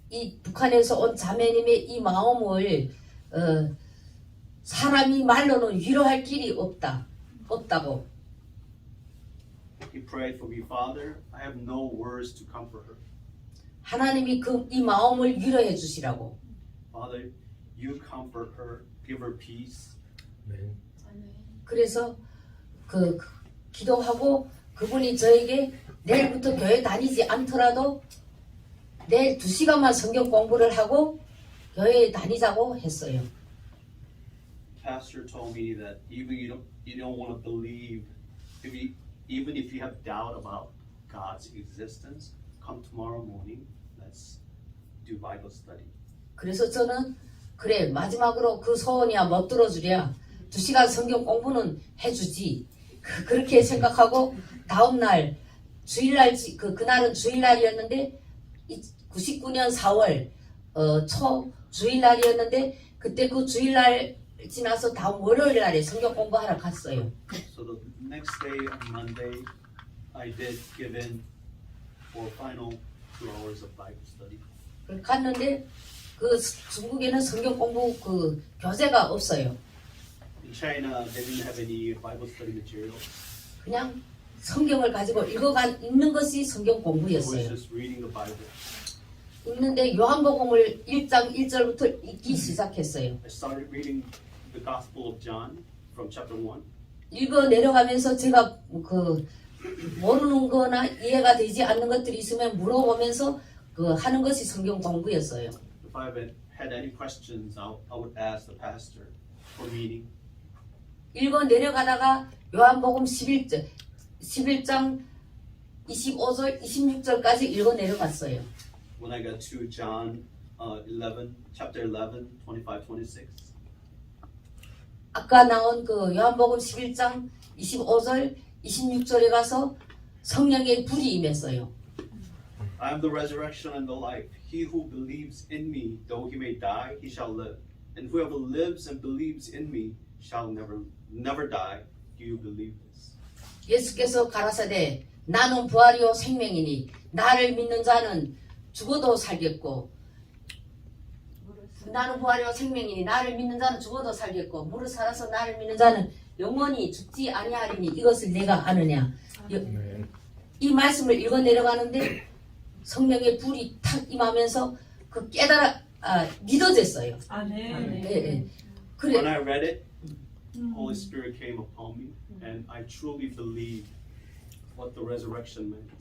이 북한에서 온 자매님의 이 마음을 사람이 말로는 위로할 길이 없다고. He prayed for me, Father. I have no words to comfort her. 하나님이 이 마음을 위로해 주시라고. Father, you comfort her. Give her peace. 그래서 기도하고 그분이 저에게 내일부터 교회 다니지 않더라도 내일 2시간만 성경 공부를 하고 교회에 다니자고 했어요. Pastor told me that even you don't want to believe, even if you have doubt about God's existence, come tomorrow morning. Let's do Bible study. 그래서 저는 그래 마지막으로 그 소원이야 못 들어주랴 2시간 성경 공부는 해주지 그렇게 생각하고 다음날 주일날 그날은 주일날이었는데 99년 4월 초 주일날이었는데 그때 그 주일날 지나서 다음 월요일날에 성경 공부하러 갔어요. So the next day on Monday, I did give in for final 2 hours of Bible study. 갔는데 그 중국에는 성경 공부 그 교재가 없어요. In China, they didn't have any Bible study material. 그냥 성경을 가지고 읽는 것이 성경 It was 공부였어요. just reading the Bible. 읽는데 요한복음을 1장 1절부터 읽기 시작했어요. I started reading the Gospel of John from chapter 1. 읽어 내려가면서 제가 모르는 거나 이해가 되지 않는 것들이 있으면 물어보면서 하는 것이 성경 공부였어요. If I had any questions, I would ask the pastor for meaning. 읽어 내려가다가 요한복음 11장 25절 26절까지 읽어 내려갔어요. When I got to John 11, chapter 11, 25, 26. 아까 나온 요한복음 11장 25절 26절에 가서 성령의 불이 임했어요. I am the resurrection and the life. He who believes in me, though he may die, he shall live. And whoever lives and believes in me shall never die. Do you believe this? 예수께서 가라사대 나는 부활이요 생명이니 나를 믿는 자는 죽어도 살겠고 나는 부활이요 생명이니 나를 믿는 자는 죽어도 살겠고 무릇 살아서 나를 믿는 자는 영원히 죽지 아니하리니 이것을 내가 아느냐. 이 말씀을 읽어 내려가는데 성령의 불이 탁 임하면서 믿어졌어요. 아멘. 네. When 그래 I read it, Holy Spirit came upon me, and I truly believed what the resurrection meant.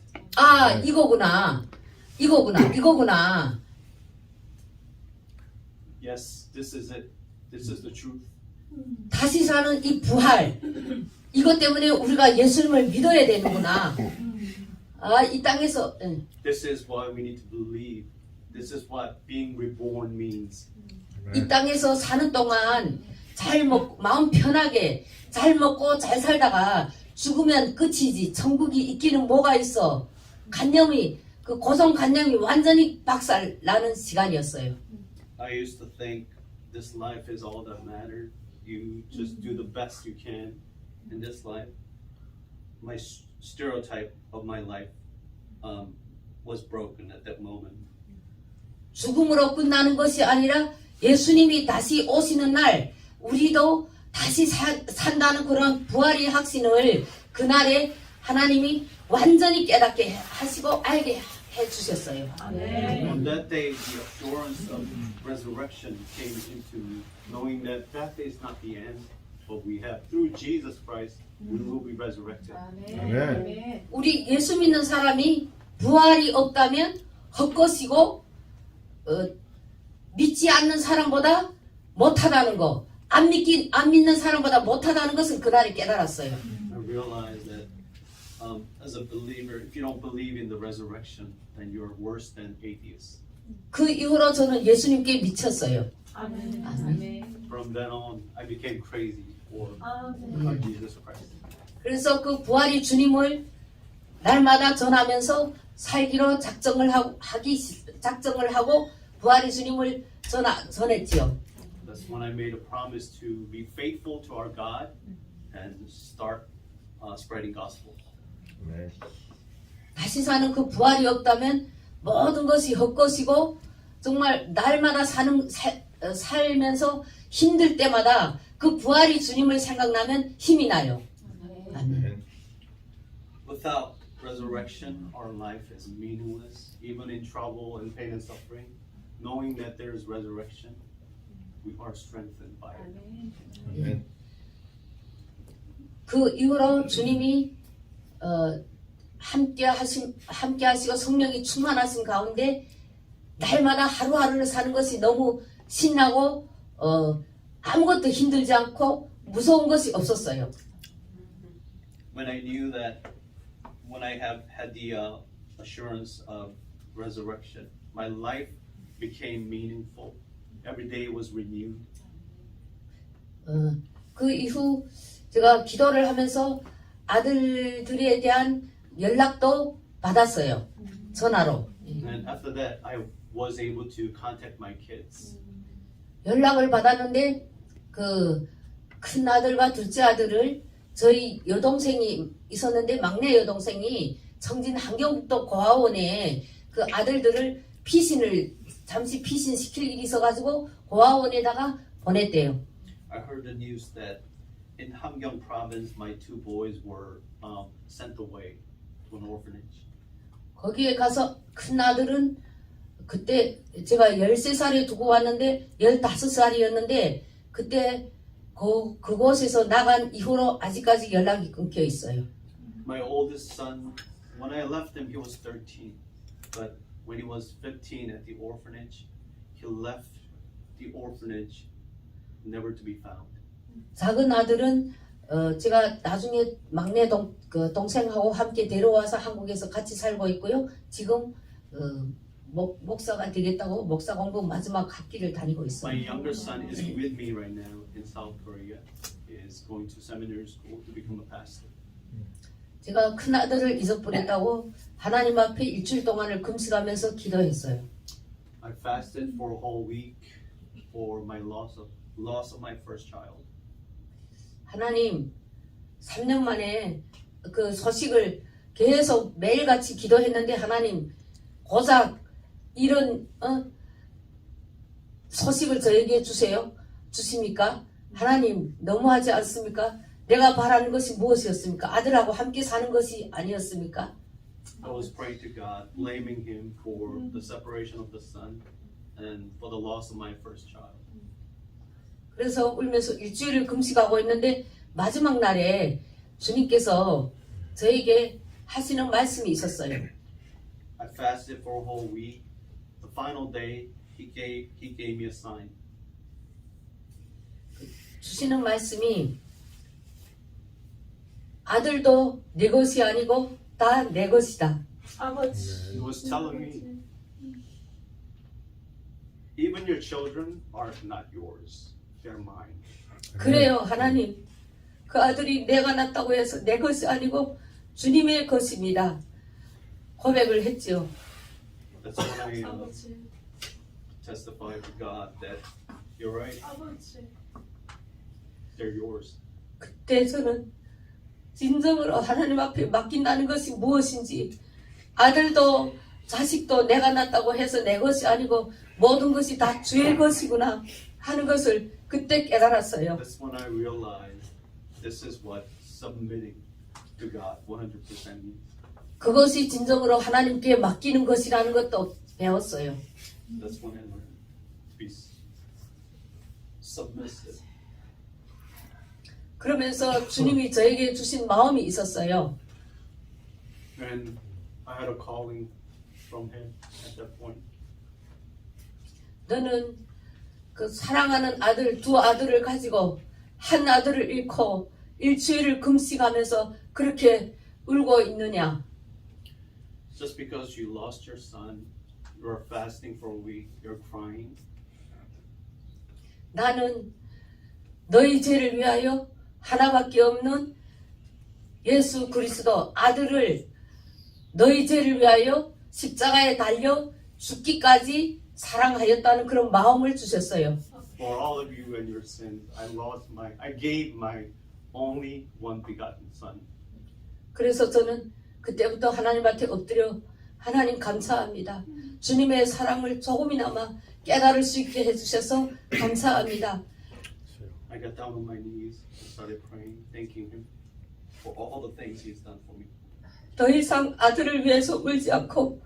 이거구나. Yes, this is it. This is the truth. 다시 사는 이 부활 이것 때문에 우리가 예수님을 믿어야 되는구나. 이 땅에서 This is why we need to believe. This is what being reborn means. 이 땅에서 사는 동안 잘 먹고 마음 편하게 잘 먹고 잘 살다가 죽으면 끝이지 천국이 있기는 뭐가 있어. 고정관념이 완전히 박살 나는 시간이었어요. I used to think this life is all that mattered. You just do the best you can in this life. My stereotype of my life was broken at that moment. 죽음으로 끝나는 것이 아니라 예수님이 다시 오시는 날 우리도 다시 산다는 그런 부활의 확신을 그날에 하나님이 완전히 깨닫게 하시고 알게 해주셨어요. On that day, the assurance of resurrection came into me, knowing that death is not the end, but we have, through Jesus Christ, we will be resurrected. 우리 예수 믿는 사람이 부활이 없다면 헛것이고 믿지 않는 사람보다 못하다는 거, 안 믿는 사람보다 못하다는 것을 그날에 깨달았어요. I realized that as a believer, if you don't believe in the resurrection, then you're worse than atheists. 그 이후로 저는 예수님께 미쳤어요. 아멘. From then on, I became crazy for Jesus Christ. 그래서 그 부활의 주님을 날마다 전하면서 살기로 작정을 하고 부활의 주님을 전했지요. That's when I made a promise to be faithful to our God and start spreading gospel. Amen. 다시 사는 그 부활이 없다면 모든 것이 헛것이고 정말 날마다 살면서 힘들 때마다 그 부활이 주님을 생각나면 힘이 나요. 아멘. Without resurrection, our life is meaningless. Even in trouble and pain and suffering, knowing that there is resurrection, we are strengthened by it. Amen. 그 이후로 주님이 함께 하시고 성령이 충만하신 가운데 날마다 하루하루를 사는 것이 너무 신나고 아무것도 힘들지 않고 무서운 것이 없었어요. When I knew that, when I have had the assurance of resurrection, my life became meaningful. Every day was renewed. 그 이후 제가 기도를 하면서 아들들에 대한 연락도 받았어요. 전화로. And after that, I was able to contact my kids. 연락을 받았는데 그 큰 아들과 둘째 아들을 저희 여동생이 있었는데 막내 여동생이 청진 환경북도 고아원에 그 아들들을 잠시 피신시킬 일이 있어가지고 고아원에다가 보냈대요. I heard the news that in Hamgyong province, my two boys were sent away to an orphanage. 거기에 가서 큰 아들은 그때 제가 13살에 두고 왔는데 15살이었는데 그때 그곳에서 나간 이후로 아직까지 연락이 끊겨 있어요. My oldest son, when I left him, he was 13. But when he was 15 at the orphanage, he left the orphanage never to be found. 작은 아들은 제가 나중에 막내 동생하고 함께 데려와서 한국에서 같이 살고 있고요. 지금 목사가 되겠다고 목사 공부 마지막 학기를 다니고 My 있어요. younger son is with me right now in South Korea. He is going to seminary school to become a pastor. 제가 큰 아들을 잊어버렸다고 하나님 앞에 일주일 동안을 금식하면서 기도했어요. I fasted for a whole week for my loss of my first child. 하나님 3년 만에 그 소식을 계속 매일같이 기도했는데 하나님 고작 이런 소식을 저에게 주십니까? 하나님 너무하지 않습니까? 내가 바라는 것이 무엇이었습니까? 아들하고 함께 사는 것이 아니었습니까? I was praying to God, blaming Him for the separation of the son and for the loss of my first child. 그래서 울면서 일주일을 금식하고 있는데 마지막 날에 주님께서 저에게 하시는 말씀이 있었어요. I fasted for a whole week. The final day, He gave me a sign. 주시는 말씀이 아들도 내 것이 아니고 다 내 것이다. He was telling me, even your children are not yours; they're mine. 그래요, 하나님. 그 아들이 내가 낳았다고 해서 내 것이 아니고 주님의 것입니다. 고백을 했지요. That's when I testified to God that you're right. They're yours. 그때 저는 진정으로 하나님 앞에 맡긴다는 것이 무엇인지 아들도 자식도 내가 낳았다고 해서 내 것이 아니고 모든 것이 다 주의 것이구나 하는 것을 그때 깨달았어요. That's when I realized this is what submitting to God 100% means. 그것이 진정으로 하나님께 맡기는 것이라는 것도 배웠어요. That's when I learned to be submissive. 그러면서 주님이 저에게 주신 마음이 있었어요. And I had a calling from Him at that point. 너는 그 사랑하는 아들, 두 아들을 가지고 한 아들을 잃고 일주일을 금식하면서 그렇게 울고 있느냐? Just because you lost your son, you are fasting for a week, you're crying. 나는 너희 죄를 위하여 하나밖에 없는 예수 그리스도 아들을 너희 죄를 위하여 십자가에 달려 죽기까지 사랑하였다는 그런 마음을 주셨어요. For all of you and your sins, I gave my only one begotten son. 그래서 저는 그때부터 하나님한테 엎드려 하나님 감사합니다. 주님의 사랑을 조금이나마 깨달을 수 있게 해주셔서 감사합니다. I got down on my knees and started praying, thanking him for all the things he's done for me. 더 이상 아들을 위해서 울지 않고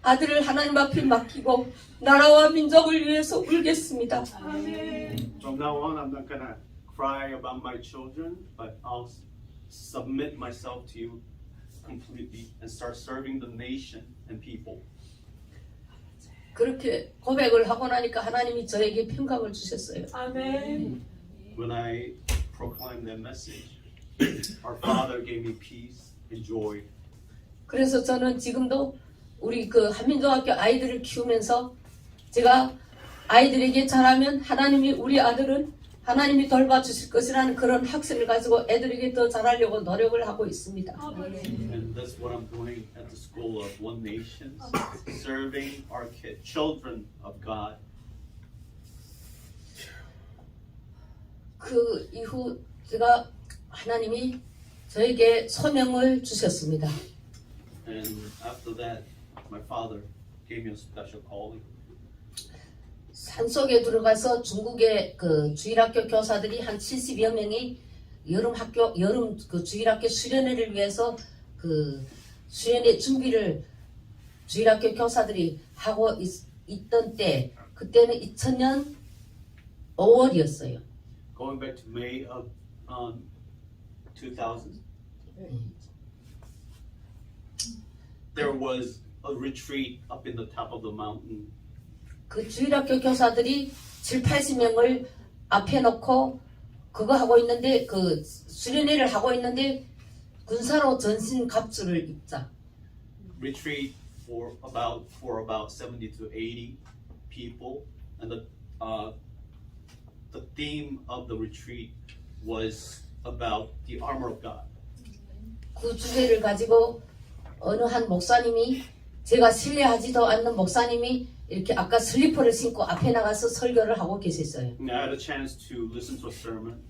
아들을 하나님 앞에 맡기고 나라와 민족을 위해서 울겠습니다. From now on, I'm not gonna cry about my children, but I'll submit myself to you completely and start serving the nation and people. 그렇게 고백을 하고 나니까 하나님이 저에게 평강을 주셨어요. When I proclaimed that message, our Father gave me peace and joy. 그래서 저는 지금도 우리 그 한민중학교 아이들을 키우면서 제가 아이들에게 잘하면 하나님이 우리 아들은 하나님이 돌봐주실 것이라는 그런 확신을 가지고 애들에게 더 잘하려고 노력을 하고 있습니다. And that's what I'm doing at the School of One Nation, serving our children of God. 그 이후 제가 하나님이 저에게 소명을 주셨습니다. And after that, my father gave me a special calling. 산속에 들어가서 중국의 그 주일학교 교사들이 한 70여 명이 여름 그 주일학교 수련회를 위해서 그 수련회 준비를 주일학교 교사들이 하고 있던 때 그때는 2000년 5월이었어요. Going back to May of 2000, there was a retreat up in the top of the mountain. 그 주일학교 교사들이 7, 80명을 앞에 놓고 그거 하고 있는데 그 수련회를 하고 있는데 군사로 전신 갑주를 입자. Retreat for about 70 to 80 people, and the theme of the retreat was about the armor of God. 그 주제를 가지고 어느 한 목사님이 제가 신뢰하지도 않는 목사님이 이렇게 아까 슬리퍼를 신고 앞에 나가서 설교를 하고 계셨어요. And I had a chance to listen to a sermon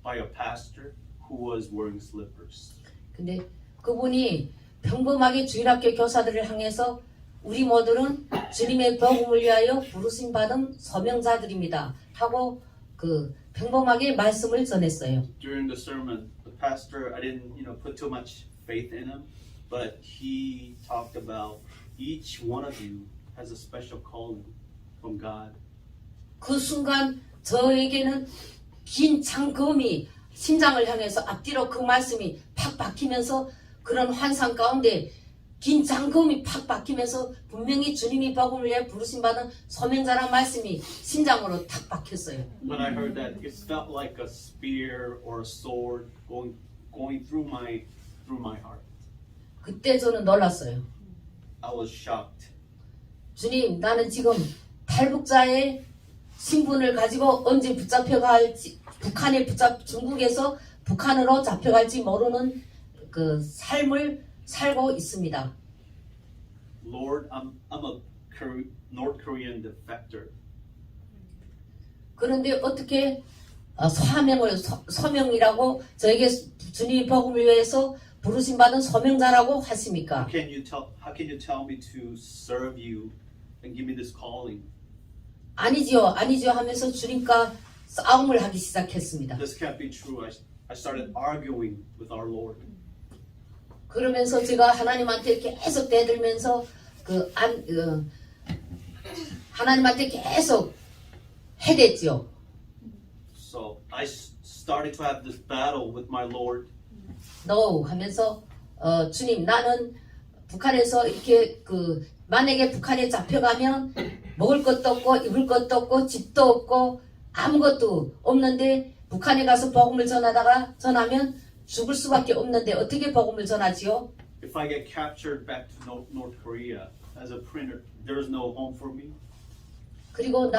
by a pastor who was wearing slippers. 근데 그분이 평범하게 주일학교 교사들을 향해서 우리 모두는 주님의 복음을 위하여 부르심 받은 소명자들입니다 하고 그 평범하게 말씀을 전했어요. During the sermon, the pastor, I didn't, put too much faith in him, but he talked about each one of you has a special calling from God. 그 순간 저에게는 긴 창검이 심장을 향해서 앞뒤로 그 말씀이 팍 박히면서 그런 환상 가운데 긴 장검이 팍 박히면서 분명히 주님이 복음을 위해 부르심 받은 소명자란 말씀이 심장으로 탁 박혔어요. When I heard that, it felt like a spear or a sword going through my heart. 그때 저는 놀랐어요. I was shocked. 주님, 나는 지금 탈북자의 신분을 가지고 언제 붙잡혀갈지 중국에서 북한으로 잡혀갈지 모르는 그 삶을 살고 있습니다. Lord, I'm a North Korean defector. 그런데 어떻게 소명이라고 저에게 주님의 복음을 위해서 부르심 받은 소명자라고 하십니까? How can you tell me to serve you and give me this calling? 아니지요 하면서 주님과 싸움을 하기 시작했습니다. This can't be true. I started arguing with our Lord. 그러면서 제가 하나님한테 계속 대들면서 하나님한테 계속 해댔지요. So I started to have this battle with my Lord. No 하면서 주님 나는 북한에서 이렇게 만약에 북한에 잡혀가면 먹을 것도 없고 입을 것도 없고 집도 없고 아무것도 없는데 북한에 가서 복음을 전하면 죽을 수밖에 없는데 어떻게 복음을 전하지요? If I get captured back to North Korea as a printer, there's no home for me. 그리고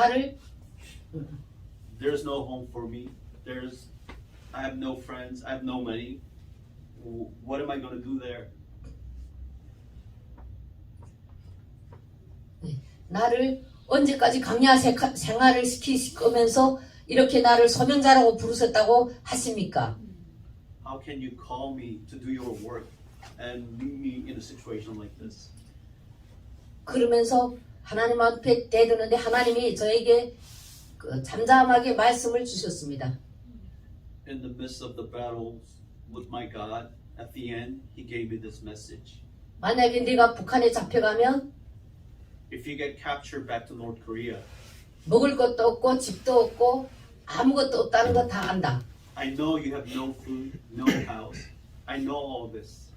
There's no home for me. I have no friends. I have no money. What am I going to do there? 나를 언제까지 강야 생활을 시키시면서 이렇게 나를 소명자라고 부르셨다고 하십니까? How can you call me to do your work and leave me in a situation like this? 그러면서 하나님 앞에 대드는데 하나님이 저에게 그 잠잠하게 말씀을 주셨습니다. In the midst of the battles with my God, at the end, He gave me this message. 만약에 네가 북한에 잡혀가면 If you get captured back to North Korea, 먹을 것도 없고 집도 없고 아무것도 없다는 거 다 안다. I know you have no food, no house. I know all this.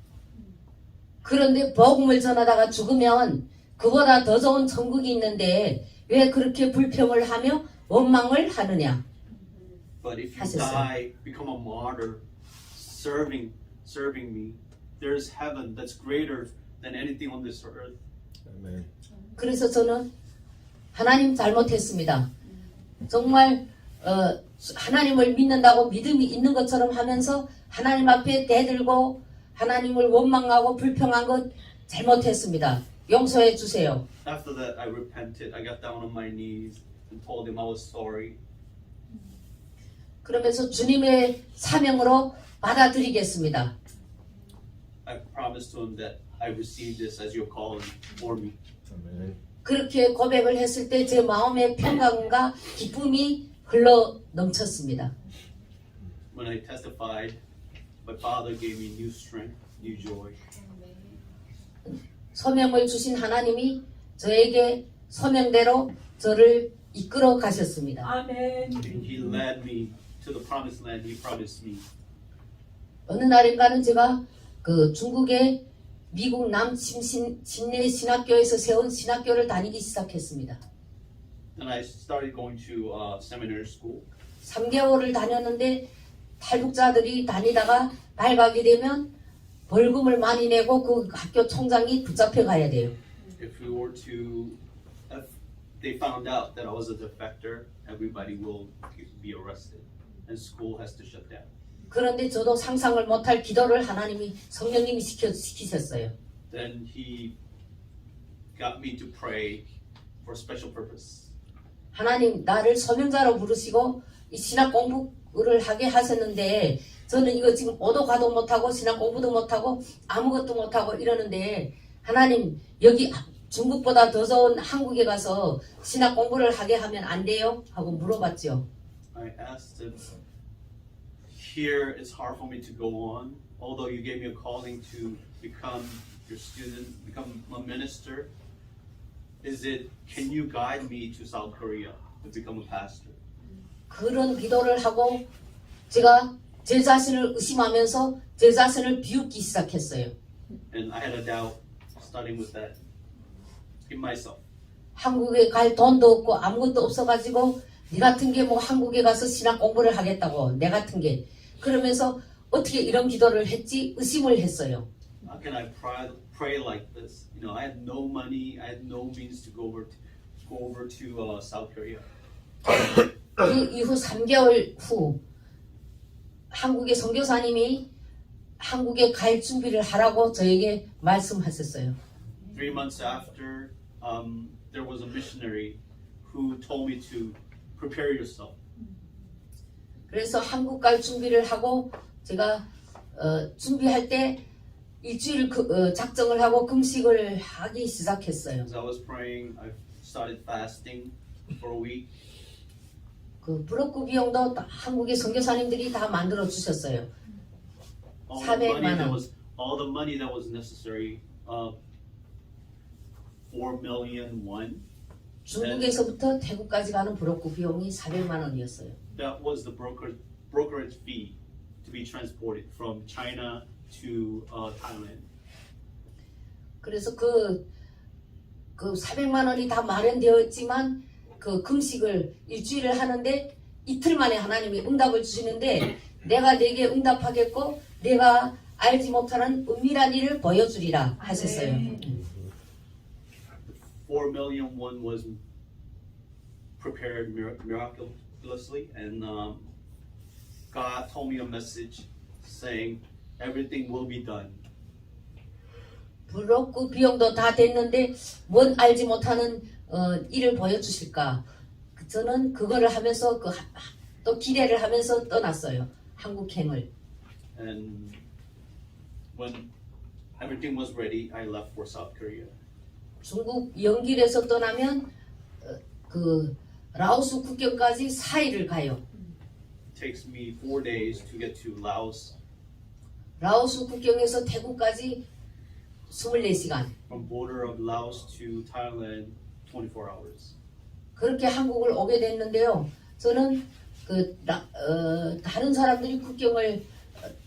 그런데 복음을 전하다가 죽으면 그보다 더 좋은 천국이 있는데 왜 그렇게 불평을 하며 원망을 하느냐? But if you 하셨어요. die, become a martyr, serving me, there's heaven that's greater than anything on this earth. Amen. 그래서 저는 하나님 잘못했습니다. 정말 하나님을 믿는다고 믿음이 있는 것처럼 하면서 하나님 앞에 대들고 하나님을 원망하고 불평한 것 잘못했습니다. 용서해 주세요. After that, I repented. I got down on my knees and told him I was sorry. 그러면서 주님의 사명으로 받아들이겠습니다. I promised to him that I received this as your calling for me. Amen. 그렇게 고백을 했을 때 제 마음의 평강과 기쁨이 흘러 넘쳤습니다. When I testified, my Father gave me new strength, new joy. 소명을 주신 하나님이 저에게 소명대로 저를 이끌어 가셨습니다. 아멘. He led me to the promised land He promised me. 어느 날인가는 제가 그 중국의 미국 남침내 신학교에서 세운 신학교를 다니기 시작했습니다. And I started going to seminary school. 3개월을 다녔는데 탈북자들이 다니다가 발각이 되면 벌금을 많이 내고 그 학교 총장이 붙잡혀 가야 돼요. If they found out that I was a defector, everybody will be arrested, and school has to shut down. 그런데 저도 상상을 못할 기도를 하나님이 성령님이 시키셨어요. Then He got me to pray for a special purpose. 하나님 나를 소명자로 부르시고 이 신학 공부를 하게 하셨는데 저는 이거 지금 오도 가도 못하고 신학 공부도 못하고 아무것도 못하고 이러는데 하나님 여기 중국보다 더 좋은 한국에 가서 신학 공부를 하게 하면 안 돼요? 하고 물어봤죠. I asked Him, here it's hard for me to go on, although you gave me a calling to become your student, become a minister. Can you guide me to South Korea to become a pastor? 그런 기도를 하고 제가 제 자신을 의심하면서 제 자신을 비웃기 시작했어요. And I had a doubt starting with that in myself. 한국에 갈 돈도 없고 아무것도 없어가지고 네 같은 게 뭐 한국에 가서 신학 공부를 하겠다고 내 같은 게 그러면서 어떻게 이런 기도를 했지 의심을 했어요. How can I pray like this? You know, I had no money, I had no means to go over to South Korea. 그 이후 3개월 후 한국의 선교사님이 한국에 갈 준비를 하라고 저에게 말씀하셨어요. 3 months after, there was a missionary who told me to prepare yourself. 그래서 한국 갈 준비를 하고 제가 준비할 때 일주일 작정을 하고 금식을 하기 시작했어요. As I was praying, I started fasting for a week. 그 브로커 비용도 한국의 선교사님들이 다 만들어 주셨어요. All the 400만 원. money that was necessary, 4 million won. 중국에서부터 태국까지 가는 브로커 비용이 400만 원이었어요. That was the brokerage fee to be transported from China to Thailand. 그래서 그 400만 원이 다 마련되어 있지만 그 금식을 일주일을 하는데 이틀 만에 하나님이 응답을 주시는데 내가 네게 응답하겠고 내가 알지 못하는 은밀한 일을 보여주리라 하셨어요. 4 million won was prepared miraculously, and God told me a message saying everything will be done. 브로커 비용도 다 됐는데 뭔 알지 못하는 일을 보여주실까? 저는 그거를 하면서 또 기대를 하면서 떠났어요. 한국행을. And when everything was ready, I left for South Korea. 중국 영길에서 떠나면 그 라오스 국경까지 4일을 가요. It takes me 4 days to get to Laos. 라오스 국경에서 태국까지 24시간. From border of Laos to Thailand, 24 hours. 그렇게 한국을 오게 됐는데요. 저는 다른 사람들이 국경을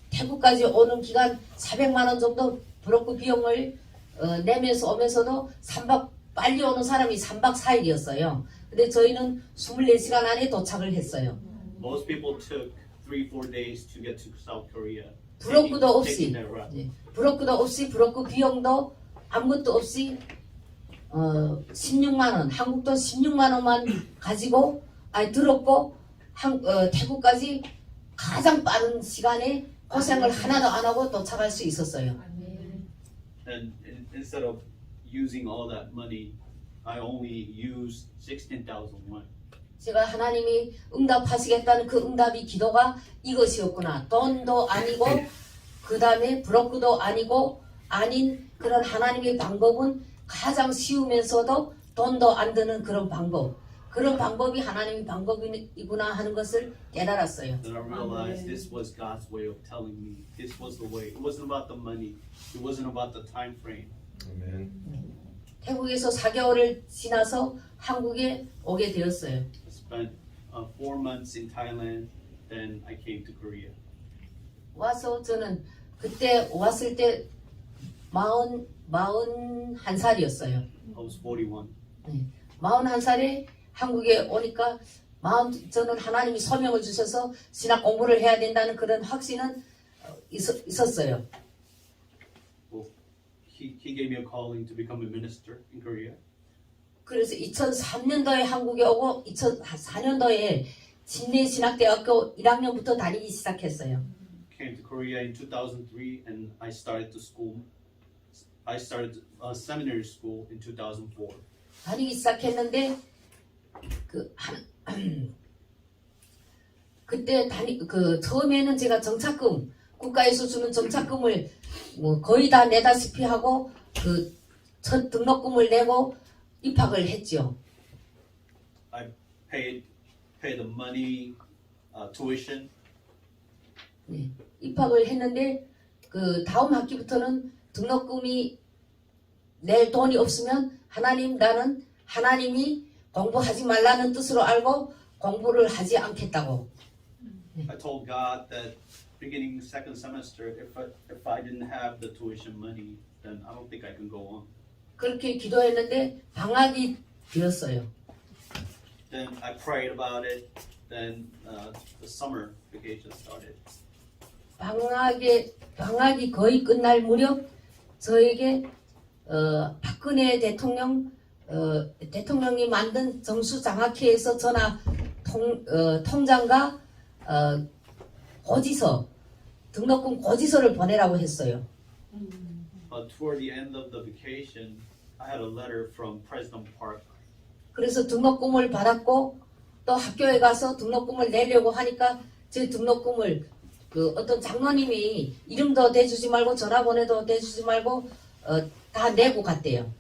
태국까지 오는 기간 400만 원 정도 브로커 비용을 내면서 오면서도 빨리 오는 사람이 3박 4일이었어요. 근데 저희는 24시간 안에 도착을 했어요. Most people took 3-4 days to get to South Korea. 브로커도 없이, taking that route. 네, 브로커도 없이, 브로커 비용도 아무것도 없이 16만 원, 한국 돈 16만 원만 가지고 들었고 태국까지 가장 빠른 시간에 고생을 하나도 안 하고 도착할 수 있었어요. And instead of using all that money, I only used 16,000 won. 제가 하나님이 응답하시겠다는 그 응답이 기도가 이것이었구나. 돈도 아니고 그 다음에 브로커도 아니고 아닌 그런 하나님의 방법은 가장 쉬우면서도 돈도 안 드는 그런 방법. 그런 방법이 하나님의 방법이구나 하는 것을 깨달았어요. Then I realized this was God's way of telling me. This was the way. It wasn't about the money. It wasn't about the time frame. Amen. 태국에서 4개월을 지나서 한국에 오게 되었어요. I spent 4 months in Thailand. Then I came to Korea. 와서 저는 그때 왔을 때 41살이었어요. I was 41. 41살에 한국에 오니까 저는 하나님이 소명을 주셔서 신학 공부를 해야 된다는 그런 확신은 있었어요. Well, he gave me a calling to become a minister in Korea. 그래서 2003년도에 한국에 오고 2004년도에 진례신학대학교 1학년부터 다니기 시작했어요. Came to Korea in 2003, and I started seminary school in 2004. 다니기 시작했는데 그때 처음에는 제가 정착금 국가에서 주는 정착금을 거의 다 내다시피 하고 첫 등록금을 내고 입학을 했죠. I paid the money, tuition. 네, 입학을 했는데 다음 학기부터는 등록금이 낼 돈이 없으면 나는 하나님이 공부하지 말라는 뜻으로 알고 공부를 하지 않겠다고. I told God that beginning second semester, if I didn't have the tuition money, then I don't think I can go on. 그렇게 기도했는데 방학이 되었어요. Then I prayed about it. Then the summer vacation started. 방학이 거의 끝날 무렵 저에게 박근혜 대통령이 만든 정수장학회에서 전화 통장과 등록금 고지서를 보내라고 했어요. Toward the end of the vacation, I had a letter from President Park. 그래서 등록금을 받았고 또 학교에 가서 등록금을 내려고 하니까 제 등록금을 어떤 장로님이 이름도 대주지 말고 전화번호도 대주지 말고 다 내고 갔대요.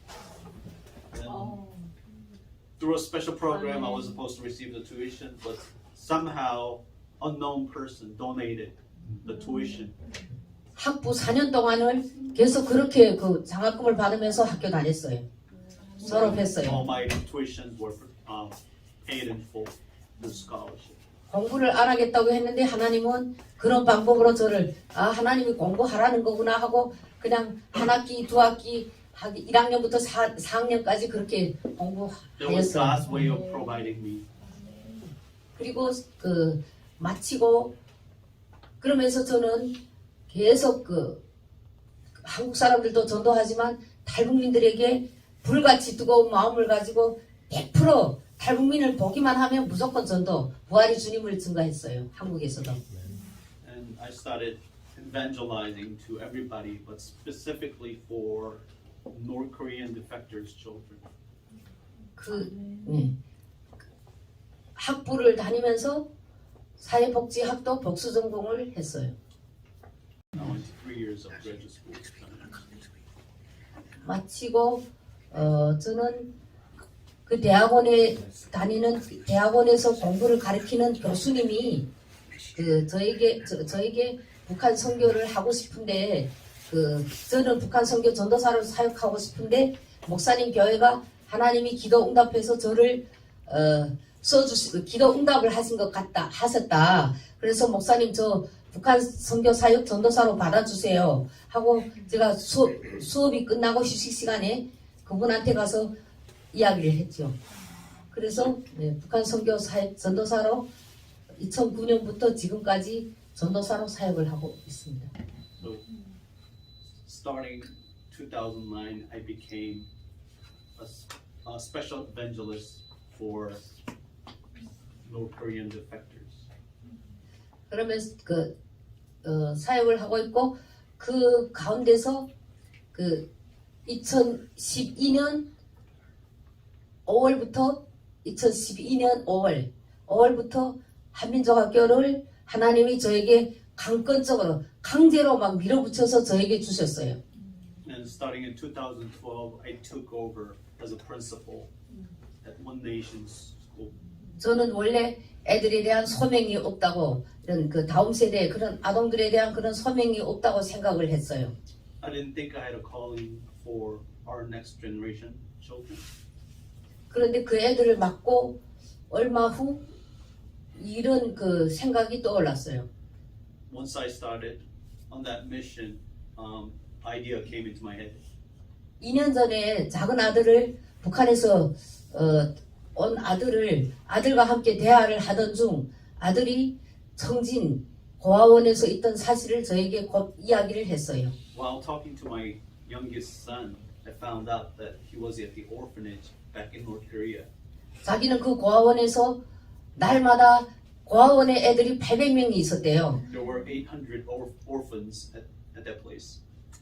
Through a special program, I was supposed to receive the tuition, but somehow unknown person donated the tuition. 학부 4년 동안을 계속 그렇게 장학금을 받으면서 학교 다녔어요. 졸업했어요. All my tuitions were paid in full through scholarship. 공부를 안 하겠다고 했는데 하나님은 그런 방법으로 저를 하나님이 공부하라는 거구나 하고 그냥 한 학기, 두 학기, 1학년부터 4학년까지 그렇게 That was 공부하였어요. God's way of providing me. 그리고 마치고 그러면서 저는 계속 한국 사람들도 전도하지만 탈북민들에게 불같이 뜨거운 마음을 가지고 100% 탈북민을 보기만 하면 무조건 전도, 부활의 주님을 증거했어요. 한국에서도. And I started evangelizing to everybody, but specifically for North Korean defectors' children. 네. 학부를 다니면서 사회복지학도 복수 전공을 했어요. I went to 3 years of graduate school. 마치고 저는 그 대학원에 다니는 대학원에서 공부를 가르치는 교수님이 저에게 북한 선교를 하고 싶은데 저는 북한 선교 전도사로 사역하고 싶은데 목사님 교회가 하나님이 기도 응답해서 저를 기도 응답을 하셨다. 그래서 목사님 저 북한 선교 사역 전도사로 받아주세요 하고 제가 수업이 끝나고 휴식 시간에 그분한테 가서 이야기를 했죠. 그래서 북한 선교 사역 전도사로 2009년부터 지금까지 전도사로 사역을 하고 있습니다. So, starting 2009, I became a special evangelist for North Korean defectors. 그러면서 사역을 하고 있고 그 가운데서 2012년 5월부터 2012년 5월부터 한민족학교를 하나님이 저에게 강권적으로 강제로 막 밀어붙여서 저에게 주셨어요. And starting in 2012, I took over as a principal at One Nation School. 저는 원래 애들에 대한 소명이 없다고 이런 다음 세대 그런 아동들에 대한 그런 소명이 없다고 생각을 했어요. I didn't think I had a calling for our next generation children. 그런데 그 애들을 맡고 얼마 후 이런 생각이 떠올랐어요. Once I started on that mission, idea came into my head. 2년 전에 작은 아들을 북한에서 온 아들과 함께 대화를 하던 중 아들이 청진 고아원에서 있던 사실을 저에게 곧 이야기를 했어요. While talking to my youngest son, I found out that he was at the orphanage back in North Korea. 자기는 그 고아원에서 날마다 고아원에 애들이 800명이 있었대요. There were 800 orphans at that place.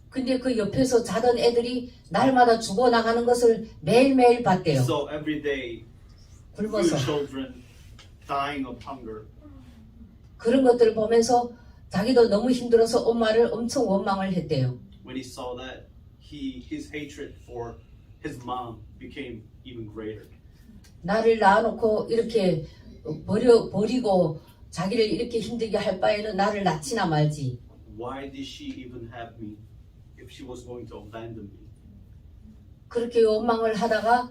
근데 그 옆에서 자던 애들이 날마다 죽어나가는 것을 매일매일 봤대요. So every day, few 굶어서. children dying of hunger. 그런 것들을 보면서 자기도 너무 힘들어서 엄마를 엄청 원망을 했대요. When he saw that, his hatred for his mom became even greater. 나를 낳아놓고 이렇게 버리고 자기를 이렇게 힘들게 할 바에는 나를 낳지나 말지. Why did she even have me if she was going to abandon me? 그렇게 원망을 하다가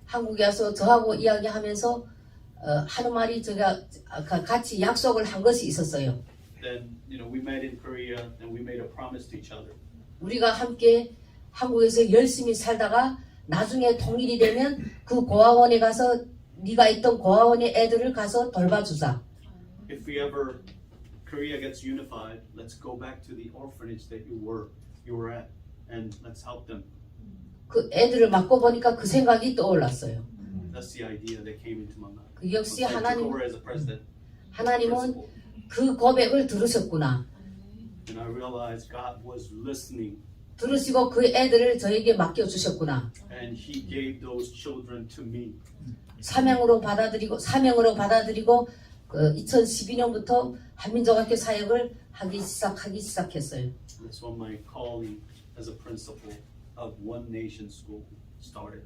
한국에 와서 저하고 이야기하면서 하는 말이 제가 같이 약속을 한 것이 있었어요. Then, we met in Korea and we made a promise to each other. 우리가 함께 한국에서 열심히 살다가 나중에 통일이 되면 그 고아원에 가서 네가 있던 고아원의 애들을 가서 돌봐주자. If we ever Korea gets unified, let's go back to the orphanage that you were at and let's help them. 그 애들을 맡고 보니까 그 생각이 떠올랐어요. That's the idea that came into my mind. 그 역시 Once I took over as a president, 하나님은 principal, 그 고백을 들으셨구나. and I realized God was listening 들으시고 그 애들을 저에게 맡겨주셨구나. and He gave those children to me. 사명으로 받아들이고 2012년부터 한민족학교 사역을 하기 시작했어요. That's when my calling as a principal of One Nation School started.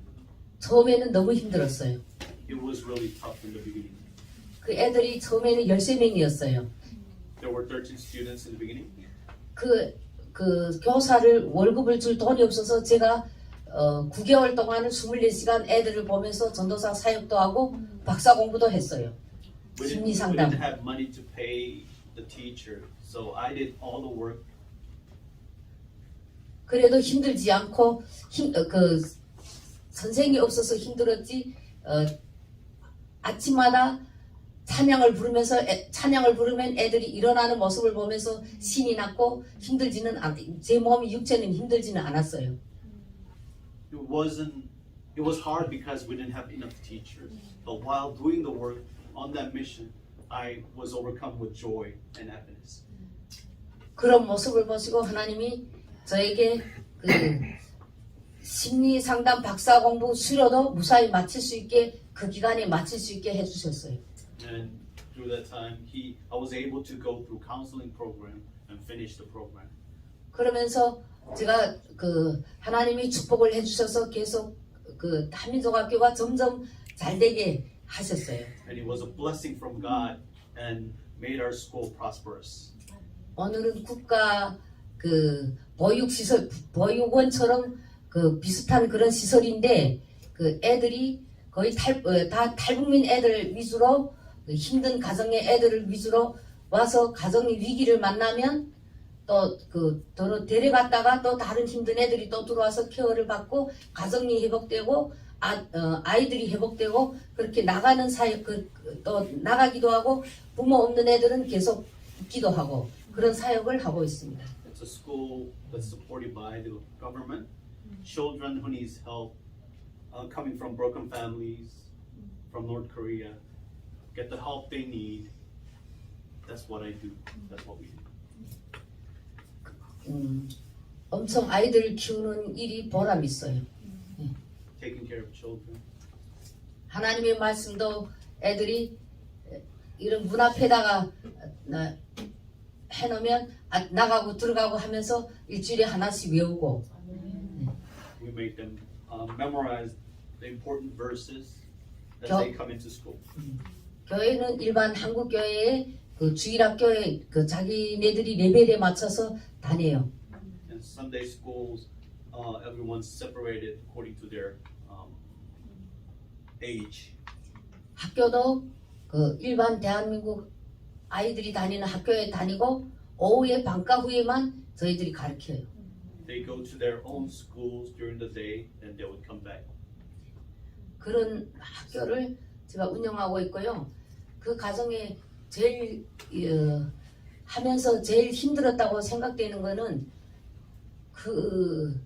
처음에는 너무 힘들었어요. It was really tough in the beginning. 그 애들이 처음에는 13명이었어요. There were 13 students in the beginning. 그 교사를 월급을 줄 돈이 없어서 제가 9개월 동안은 24시간 애들을 보면서 전도사 사역도 하고 박사 공부도 했어요. We 심리 didn't 상담. have money to pay the teacher, so I did all the work. 그래도 힘들지 않고 선생이 없어서 힘들었지. 아침마다 찬양을 부르면 애들이 일어나는 모습을 보면서 신이 났고 제 몸이 육체는 힘들지는 않았어요. It was hard because we didn't have enough teachers. But while doing the work on that mission, I was overcome with joy and happiness. 그런 모습을 보시고 하나님이 저에게 심리 상담 박사 공부 수료도 무사히 마칠 수 있게 그 기간에 마칠 수 있게 해주셨어요. And through that time, I was able to go through counseling program and finish the program. 그러면서 제가 그 하나님이 축복을 해주셔서 계속 그 한민족학교가 점점 잘 되게 하셨어요. And it was a blessing from God and made our school prosperous. 오늘은 국가 그 보육시설 보육원처럼 그 비슷한 그런 시설인데 그 애들이 거의 다 탈북민 애들 위주로 그 힘든 가정의 애들을 위주로 와서 가정의 위기를 만나면 또 그 데려갔다가 또 다른 힘든 애들이 또 들어와서 케어를 받고 가정이 회복되고 아이들이 회복되고 그렇게 나가는 사역 또 나가기도 하고 부모 없는 애들은 계속 있기도 하고 그런 사역을 하고 있습니다. It's a school that's supported by the government. Children who need help, coming from broken families, from North Korea, get the help they need. That's what I do. That's what we do. 엄청 아이들을 키우는 일이 보람 있어요. Taking care of children. 하나님의 말씀도 애들이 이런 문 앞에다가 해놓으면 나가고 들어가고 하면서 일주일에 하나씩 외우고 We make them memorize the important verses as 겨- they come into school. 교회는 일반 한국 교회에 그 주일학교에 그 자기네들이 레벨에 맞춰서 다녀요. And Sunday schools, everyone's separated according to their age. 학교도 그 일반 대한민국 아이들이 다니는 학교에 다니고 오후에 방과 후에만 저희들이 가르쳐요. They go to their own schools during the day, and they would come back. 그런 학교를 제가 운영하고 있고요. 그 가정에 제일 하면서 제일 힘들었다고 생각되는 거는 그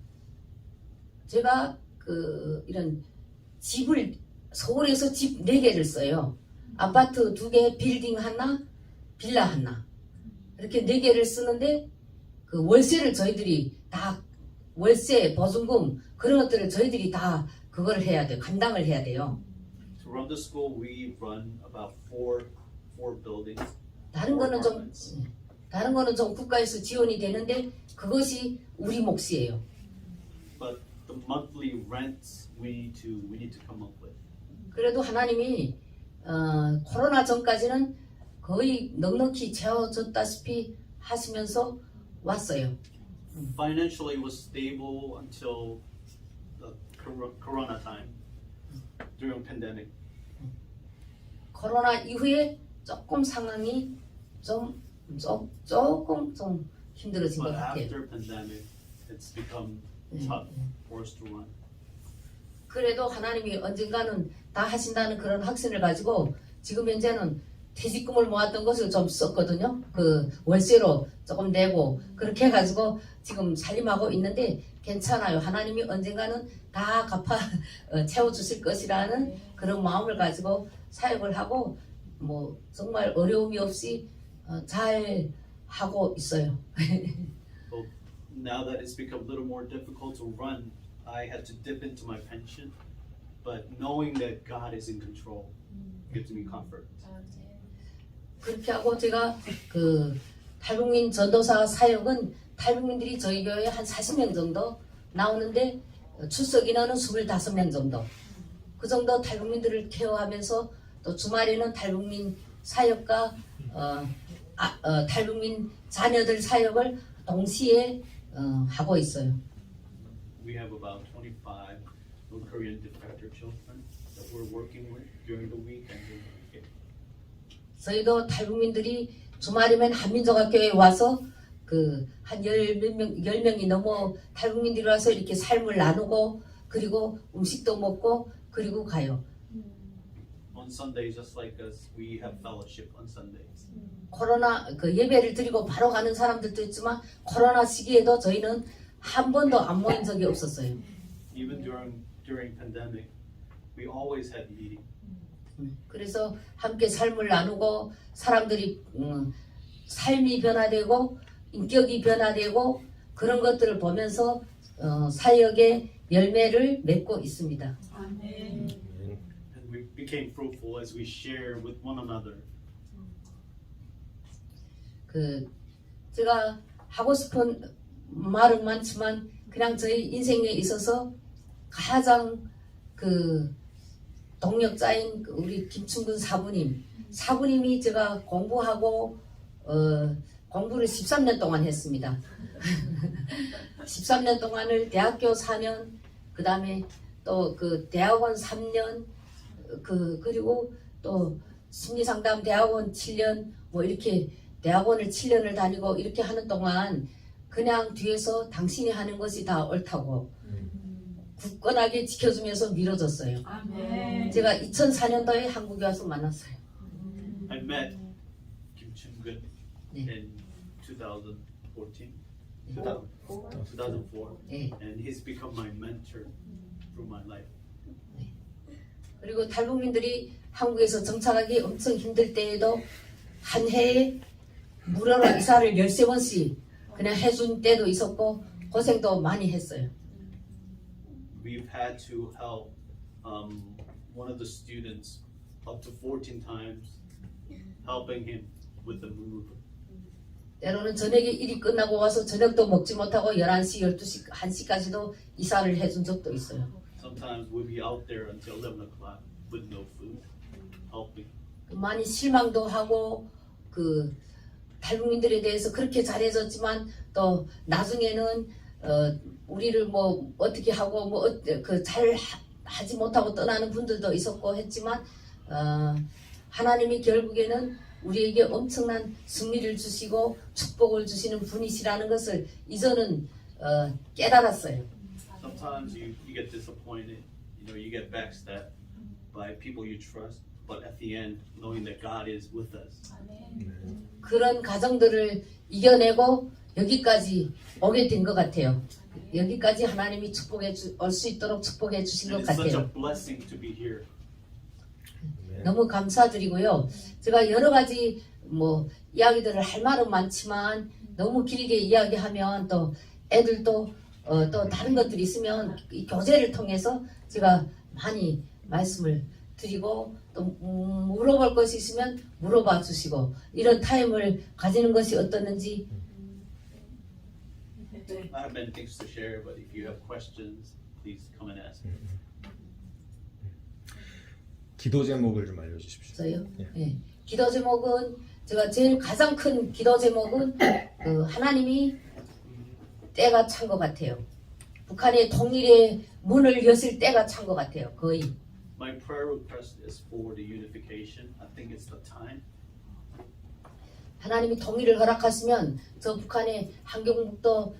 제가 그 이런 집을 서울에서 집 4개를 써요. 아파트 2개, 빌딩 하나, 빌라 하나. 이렇게 4개를 쓰는데 그 월세를 저희들이 다 월세, 보증금 그런 것들을 저희들이 다 그걸 해야 돼요. 감당을 해야 돼요. To run the school, we run about four buildings. 다른 거는 좀 국가에서 지원이 되는데 그것이 우리 몫이에요. But the monthly rents we need to come up with. 그래도 하나님이 코로나 전까지는 거의 넉넉히 채워줬다시피 하시면서 왔어요. Financially, it was stable until the Corona time during pandemic. 코로나 이후에 조금 상황이 조금 좀 힘들어진 것 But 같아요. after pandemic, it's become tough for us to run. 그래도 하나님이 언젠가는 다 하신다는 그런 확신을 가지고 지금 현재는 퇴직금을 모았던 것을 좀 썼거든요. 그 월세로 조금 내고 그렇게 해가지고 지금 살림하고 있는데 괜찮아요. 하나님이 언젠가는 다 채워주실 것이라는 그런 마음을 가지고 사역을 하고 뭐 정말 어려움이 없이 잘 하고 있어요. But now that it's become a little more difficult to run, I had to dip into my pension. But knowing that God is in control gives me comfort. 그렇게 하고 제가 그 탈북민 전도사 사역은 탈북민들이 저희 교회에 한 40명 정도 나오는데 출석 인원은 25명 정도. 그 정도 탈북민들을 케어하면서 또 주말에는 탈북민 사역과 탈북민 자녀들 사역을 동시에 하고 있어요. We have about 25 North Korean defector children that we're working with during the week and during the weekend. 저희도 탈북민들이 주말이면 한민족학교에 와서 그 한 10명이 넘어 탈북민들이 와서 이렇게 삶을 나누고 그리고 음식도 먹고 그리고 가요. On Sundays, just like us, we have fellowship on Sundays. 코로나 그 예배를 드리고 바로 가는 사람들도 있지만 코로나 시기에도 저희는 한 번도 안 모인 적이 없었어요. Even during pandemic, we always had meeting. 그래서 함께 삶을 나누고 사람들이 삶이 변화되고 인격이 변화되고 그런 것들을 보면서 사역에 열매를 맺고 있습니다. And we became fruitful as we share with one another. 그 제가 하고 싶은 말은 많지만 그냥 저희 인생에 있어서 가장 그 동력자인 우리 김충근 사부님이 제가 공부하고 공부를 13년 동안 했습니다. 13년 동안을 대학교 4년, 그 다음에 또 그 대학원 3년, 그리고 또 심리상담 대학원 7년, 뭐 이렇게 대학원을 7년을 다니고 이렇게 하는 동안 그냥 뒤에서 당신이 하는 것이 다 옳다고 굳건하게 지켜주면서 밀어줬어요. 아멘. 제가 2004년도에 한국에 와서 만났어요. I met Kim Chung-gun 네. in 2014, 2004, 예. and he's become my mentor through my life. 그리고 탈북민들이 한국에서 정착하기 엄청 힘들 때에도 한 해에 무료로 이사를 13번씩 그냥 해준 때도 있었고 고생도 많이 했어요. We've had to help one of the students up to 14 times, helping him with the move. 때로는 저녁에 일이 끝나고 와서 저녁도 먹지 못하고 11시, 12시, 1시까지도 이사를 해준 적도 있어요. Sometimes we'll be out there until 11 o'clock with no food, helping. 많이 실망도 하고 그 탈북민들에 대해서 그렇게 잘해줬지만 또 나중에는 우리를 뭐 어떻게 하고 뭐 그 잘 하지 못하고 떠나는 분들도 있었고 했지만 하나님이 결국에는 우리에게 엄청난 승리를 주시고 축복을 주시는 분이시라는 것을 이제는 깨달았어요. Sometimes you get disappointed, you get backstabbed by people you trust, but at the end, knowing that God is with us. 그런 가정들을 이겨내고 여기까지 오게 된 것 같아요. 여기까지 하나님이 올 수 있도록 축복해 주신 And 것 it's such a 같아요. blessing to be here. 너무 감사드리고요. 제가 여러 가지 뭐 이야기들을 할 말은 많지만 너무 길게 이야기하면 또 애들도 또 다른 것들이 있으면 이 교제를 통해서 제가 많이 말씀을 드리고 또 물어볼 것이 있으면 물어봐 주시고 이런 타임을 가지는 것이 어떻는지. I have many things to share, but if you have questions, please come and ask. 기도 제목을 좀 알려주십시오. 저요? 예. 예. 기도 제목은 제가 제일 가장 큰 기도 제목은 하나님이 때가 찬 것 같아요. 북한의 통일의 문을 여실 때가 찬 것 같아요. 거의. My prayer request is for the unification. I think it's the time. 하나님이 통일을 허락하시면 저 북한의 한경북도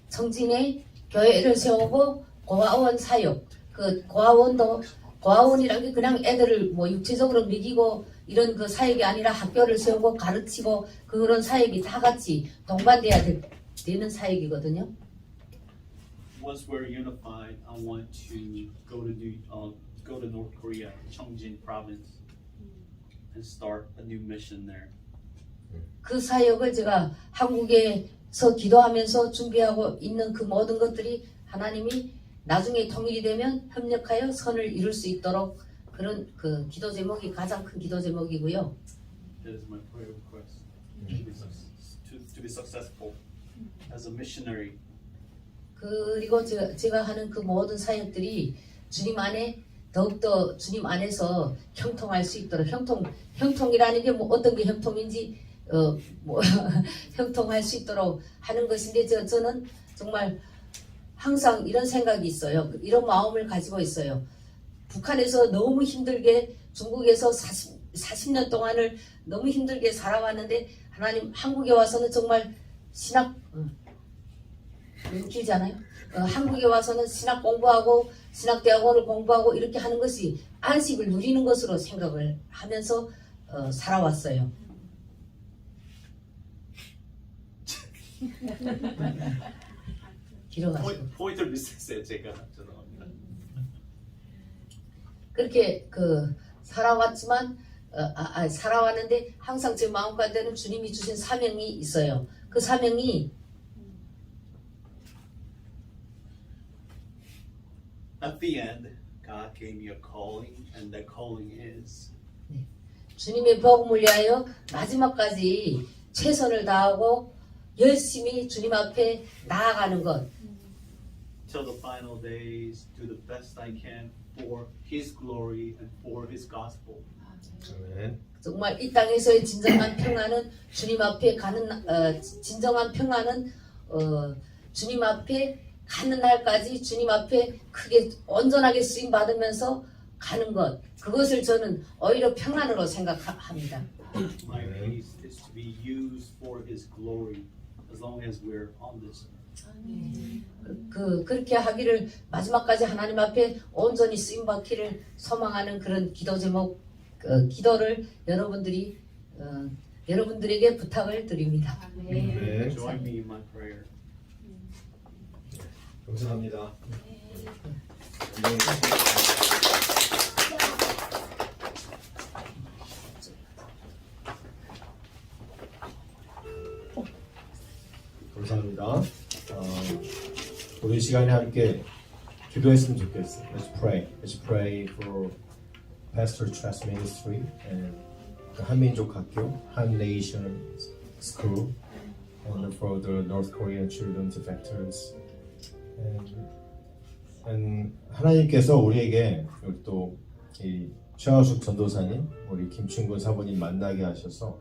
청진에 교회를 세우고 고아원 사역, 그 고아원이란 게 그냥 애들을 뭐 육체적으로 먹이고 이런 그 사역이 아니라 학교를 세우고 가르치고 그런 사역이 다 같이 동반돼야 되는 사역이거든요. Once we're unified, I want to go to North Korea, Cheongjin province, and start a new mission there. 그 사역을 제가 한국에서 기도하면서 준비하고 있는 그 모든 것들이 하나님이 나중에 통일이 되면 협력하여 선을 이룰 수 있도록 그런 그 기도 제목이 가장 큰 기도 제목이고요. That is my prayer request to be successful as a missionary. 그리고 제가 하는 그 모든 사역들이 주님 안에 더욱더 주님 안에서 형통할 수 있도록 형통이라는 게 뭐 어떤 게 형통인지 뭐 형통할 수 있도록 하는 것인데 저는 정말 항상 이런 생각이 있어요. 이런 마음을 가지고 있어요. 북한에서 너무 힘들게 중국에서 40년 동안을 너무 힘들게 살아왔는데 하나님 한국에 와서는 정말 신학 길잖아요. 한국에 와서는 신학 공부하고 신학대학원을 공부하고 이렇게 하는 것이 안식을 누리는 것으로 생각을 하면서 살아왔어요. 길어가지고 포인트를 미스했어요, 제가. 죄송합니다. 그렇게 살아왔지만 살아왔는데 항상 제 마음가운데는 주님이 주신 사명이 있어요. 그 사명이 at the end, God gave me a calling, and that calling is 주님의 복음을 위하여 마지막까지 최선을 다하고 열심히 주님 앞에 나아가는 것. till the final days, do the best I can for His glory and for His gospel. 아멘. 정말 이 땅에서의 진정한 평안은 주님 앞에 가는 진정한 평안은 주님 앞에 가는 날까지 주님 앞에 크게 온전하게 쓰임 받으면서 가는 것. 그것을 저는 오히려 평안으로 생각합니다. My peace is to be used for His glory as long as we're on this earth. 그렇게 하기를 마지막까지 하나님 앞에 온전히 쓰임 받기를 소망하는 그런 기도 제목 기도를 여러분들에게 부탁을 드립니다. 네. Join me in my prayer. 감사합니다. 감사합니다. 우리 시간에 함께 기도했으면 좋겠어요. Let's pray. Let's pray for Pastor Trust Ministry and the 한민족 학교, Han Nation School, and for the North Korean children defectors. And 하나님께서 우리에게 또 이 최화숙 전도사님, 우리 김충근 사모님 만나게 하셔서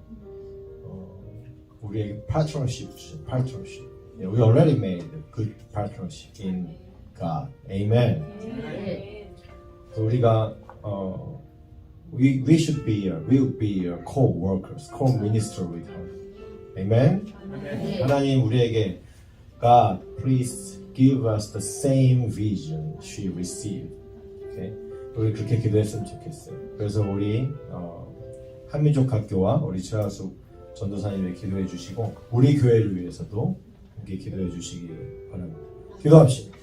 우리에게 partnership 주신 partnership. We already made a good partnership in God. Amen. 우리가 we would be co-workers, co-minister with her. Amen. 하나님 우리에게 God, please give us the same vision she received. Okay? 우리 그렇게 기도했으면 좋겠어요. 그래서 우리 한민족 학교와 우리 최하숙 전도사님을 기도해 주시고 우리 교회를 위해서도 함께 기도해 주시기 바랍니다. 기도합시다.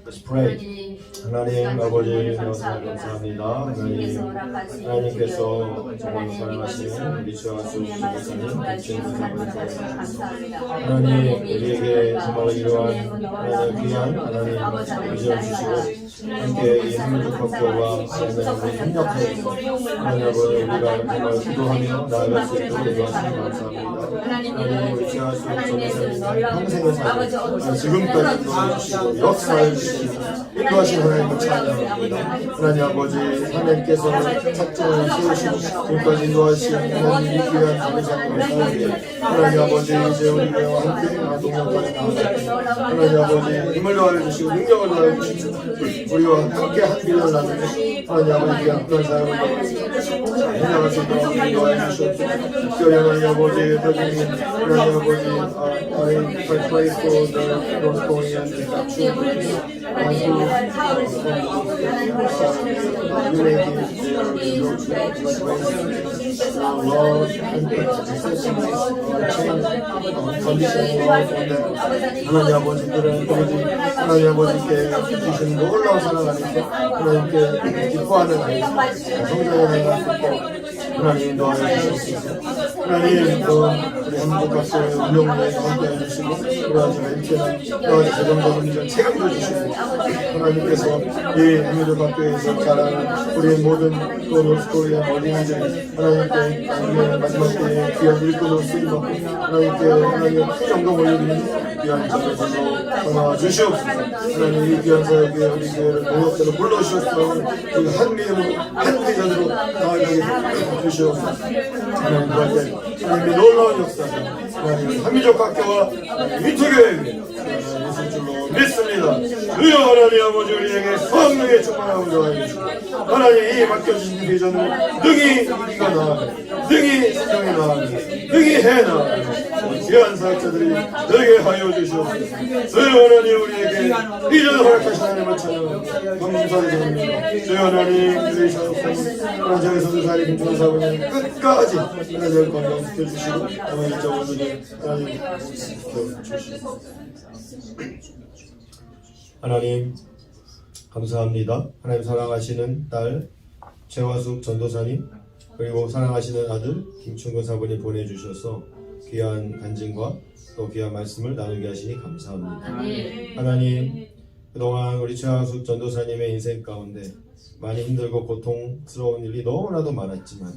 Let's pray. 하나님 아버지 감사합니다. 하나님께서 정말 사랑하시는 우리 최하숙 전도사님 김충근 하나님 우리에게 정말 이러한 귀한 하나님 비전 주시고 함께 이 한민족 학교와 하나님 협력하여서 하나님 아버지 우리가 정말 기도하며 나아갈 수 있도록 도와주시기 감사합니다. 하나님 우리 최하숙 전도사님 평생의 삶 지금까지 도와주시고 역사해 주시고 인도하신 하나님을 찬양합니다. 하나님 아버지 하나님께서는 작정을 세우시고 지금까지 인도하신 하나님 이 귀한 전도사님을 사랑해 하나님 아버지 이제 우리 교회와 함께 동역하는 감사합니다. 하나님 아버지 힘을 더하여 주시고 능력을 더하여 주시고 우리와 함께 한 길을 나누며 하나님 아버지 귀한 그런 사람을 해나갈 수 있도록 인도하여 주시옵소서. 특별히 하나님 아버지 대중님 하나님 아버지 I pray for the North Korean children 하나님 아버지들은 하나님 아버지께 주신 놀라운 사랑 안에서 하나님께 기뻐하는 아이 성장해 나갈 수 있도록 하나님 인도하여 주시옵소서. 하나님 또 우리 한국 학교의 운영에 함께해 주시고 우리한테 멘트는 또한 재정적인 책임도 주시고 하나님께서 이 한민족 학교에서 자라는 우리 모든 또 노스코리안 어린이들이 하나님께 우리의 마지막 때에 귀한 일꾼으로 쓰임받고 하나님께 큰 영광을 올리는 귀한 전도사로 삼아 주시옵소서. 하나님 이 귀한 사역에 우리 교회를 모욕대로 불러주시옵소서. 우리 한 믿음으로 한 비전으로 나아가게 주시옵소서. 하나님 그럴 때 하나님의 놀라운 역사 하나님 한민족 학교와 위투교회 있을 줄로 믿습니다. 주여 하나님 아버지 우리에게 성령의 충만함을 더하여 주시고 하나님 이 맡겨주신 비전을 능히 이기가 나아가며 능히 세상에 나아가며 능히 해나가며 귀한 사역자들이 되게 하여 주시옵소서. 주여 하나님 우리에게 비전을 허락하신 하나님을 찬양합니다. 감사드립니다. 주여 하나님 우리 사역자님 하나님 선교사님 김준호 사모님 끝까지 하나님을 건강시켜주시고 아버지 일정을 하나님 지켜주시고 하나님 감사합니다. 하나님 사랑하시는 딸 최화숙 전도사님 그리고 사랑하시는 아들 김충근 사모님 보내주셔서 귀한 간증과 또 귀한 말씀을 나누게 하시니 감사합니다. 하나님 그동안 우리 최하숙 전도사님의 인생 가운데 많이 힘들고 고통스러운 일이 너무나도 많았지만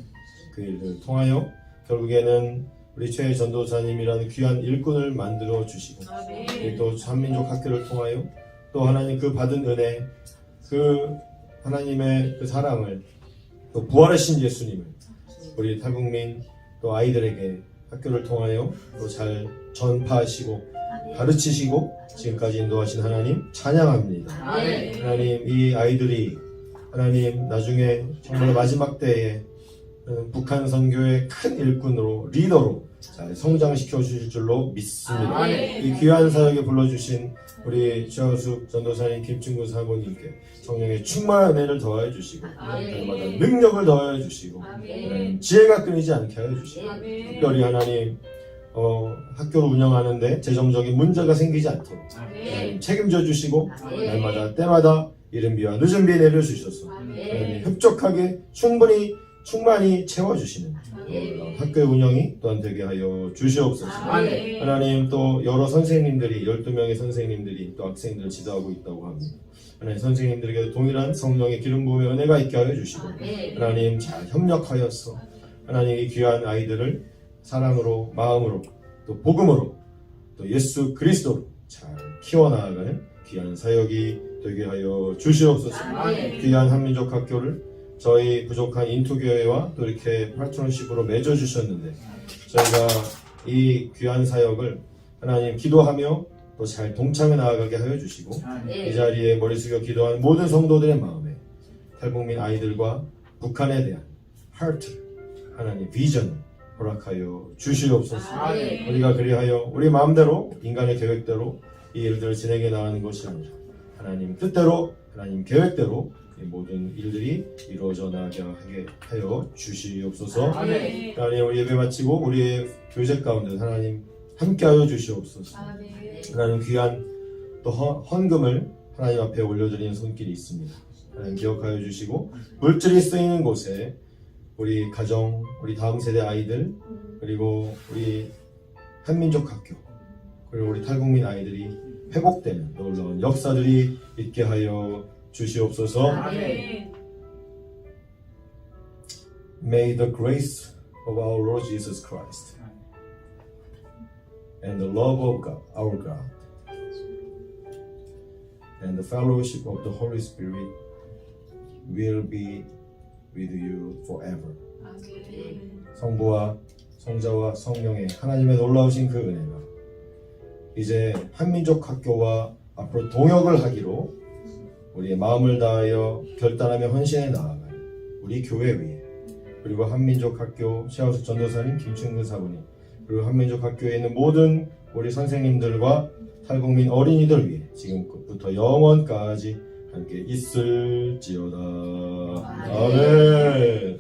그 일들을 통하여 결국에는 우리 최 전도사님이라는 귀한 일꾼을 만들어 주시고 우리 또 한민족 학교를 통하여 또 하나님 그 받은 은혜 그 하나님의 그 사랑을 또 부활하신 예수님을 우리 탈북민 또 아이들에게 학교를 통하여 또 잘 전파하시고 가르치시고 지금까지 인도하신 하나님 찬양합니다. 하나님 이 아이들이 하나님 나중에 정말 마지막 때에 북한 선교의 큰 일꾼으로 리더로 잘 성장시켜 주실 줄로 믿습니다. 이 귀한 사역에 불러주신 우리 최하숙 전도사님 김충구 사모님께 성령의 충만한 은혜를 더하여 주시고 날마다 능력을 더하여 주시고 하나님 지혜가 끊이지 않게 하여 주시고 특별히 하나님 학교를 운영하는데 재정적인 문제가 생기지 않도록 하나님 책임져 주시고 날마다 때마다 이른 비와 늦은 비 내려주셔서 하나님 흡족하게 충만히 채워주시는 학교의 운영이 또한 되게 하여 주시옵소서. 하나님 또 여러 선생님들이 12명의 선생님들이 또 학생들을 지도하고 있다고 합니다. 하나님 선생님들에게 동일한 성령의 기름 부음의 은혜가 있게 하여 주시고 하나님 잘 협력하여서 하나님 이 귀한 아이들을 사랑으로 마음으로 또 복음으로 또 예수 그리스도로 잘 키워나가는 귀한 사역이 되게 하여 주시옵소서. 귀한 한민족 학교를 저희 부족한 인투교회와 또 이렇게 파트너십으로 맺어주셨는데 저희가 이 귀한 사역을 하나님 기도하며 또 잘 동참해 나아가게 하여 주시고 이 자리에 머리 숙여 기도하는 모든 성도들의 마음에 탈북민 아이들과 북한에 대한 하트 하나님 비전을 허락하여 주시옵소서. 우리가 그리하여 우리 마음대로 인간의 계획대로 이 일들을 진행해 나가는 것이 아니라 하나님 뜻대로 하나님 계획대로 이 모든 일들이 이루어져 나가게 하여 주시옵소서. 하나님 우리 예배 마치고 우리의 교제 가운데 하나님 함께하여 주시옵소서. 하나님 귀한 또 헌금을 하나님 앞에 올려드리는 손길이 있습니다. 하나님 기억하여 주시고 물질이 쓰이는 곳에 우리 가정, 우리 다음 세대 아이들 그리고 우리 한민족 학교 그리고 우리 탈북민 아이들이 회복되는 놀라운 역사들이 있게 하여 주시옵소서. May the grace of our Lord Jesus Christ and the love of God, our God, and the fellowship of the Holy Spirit will be with you forever. 성부와 성자와 성령의 하나님의 놀라우신 그 은혜가 이제 한민족 학교와 앞으로 동역을 하기로 우리의 마음을 다하여 결단하며 헌신해 나아갈 우리 교회 위에 그리고 한민족 학교 최하숙 전도사님 김충근 사부님 그리고 한민족 학교에 있는 모든 우리 선생님들과 탈북민 어린이들 위해 지금부터 영원까지 함께 있을지어다. 아멘.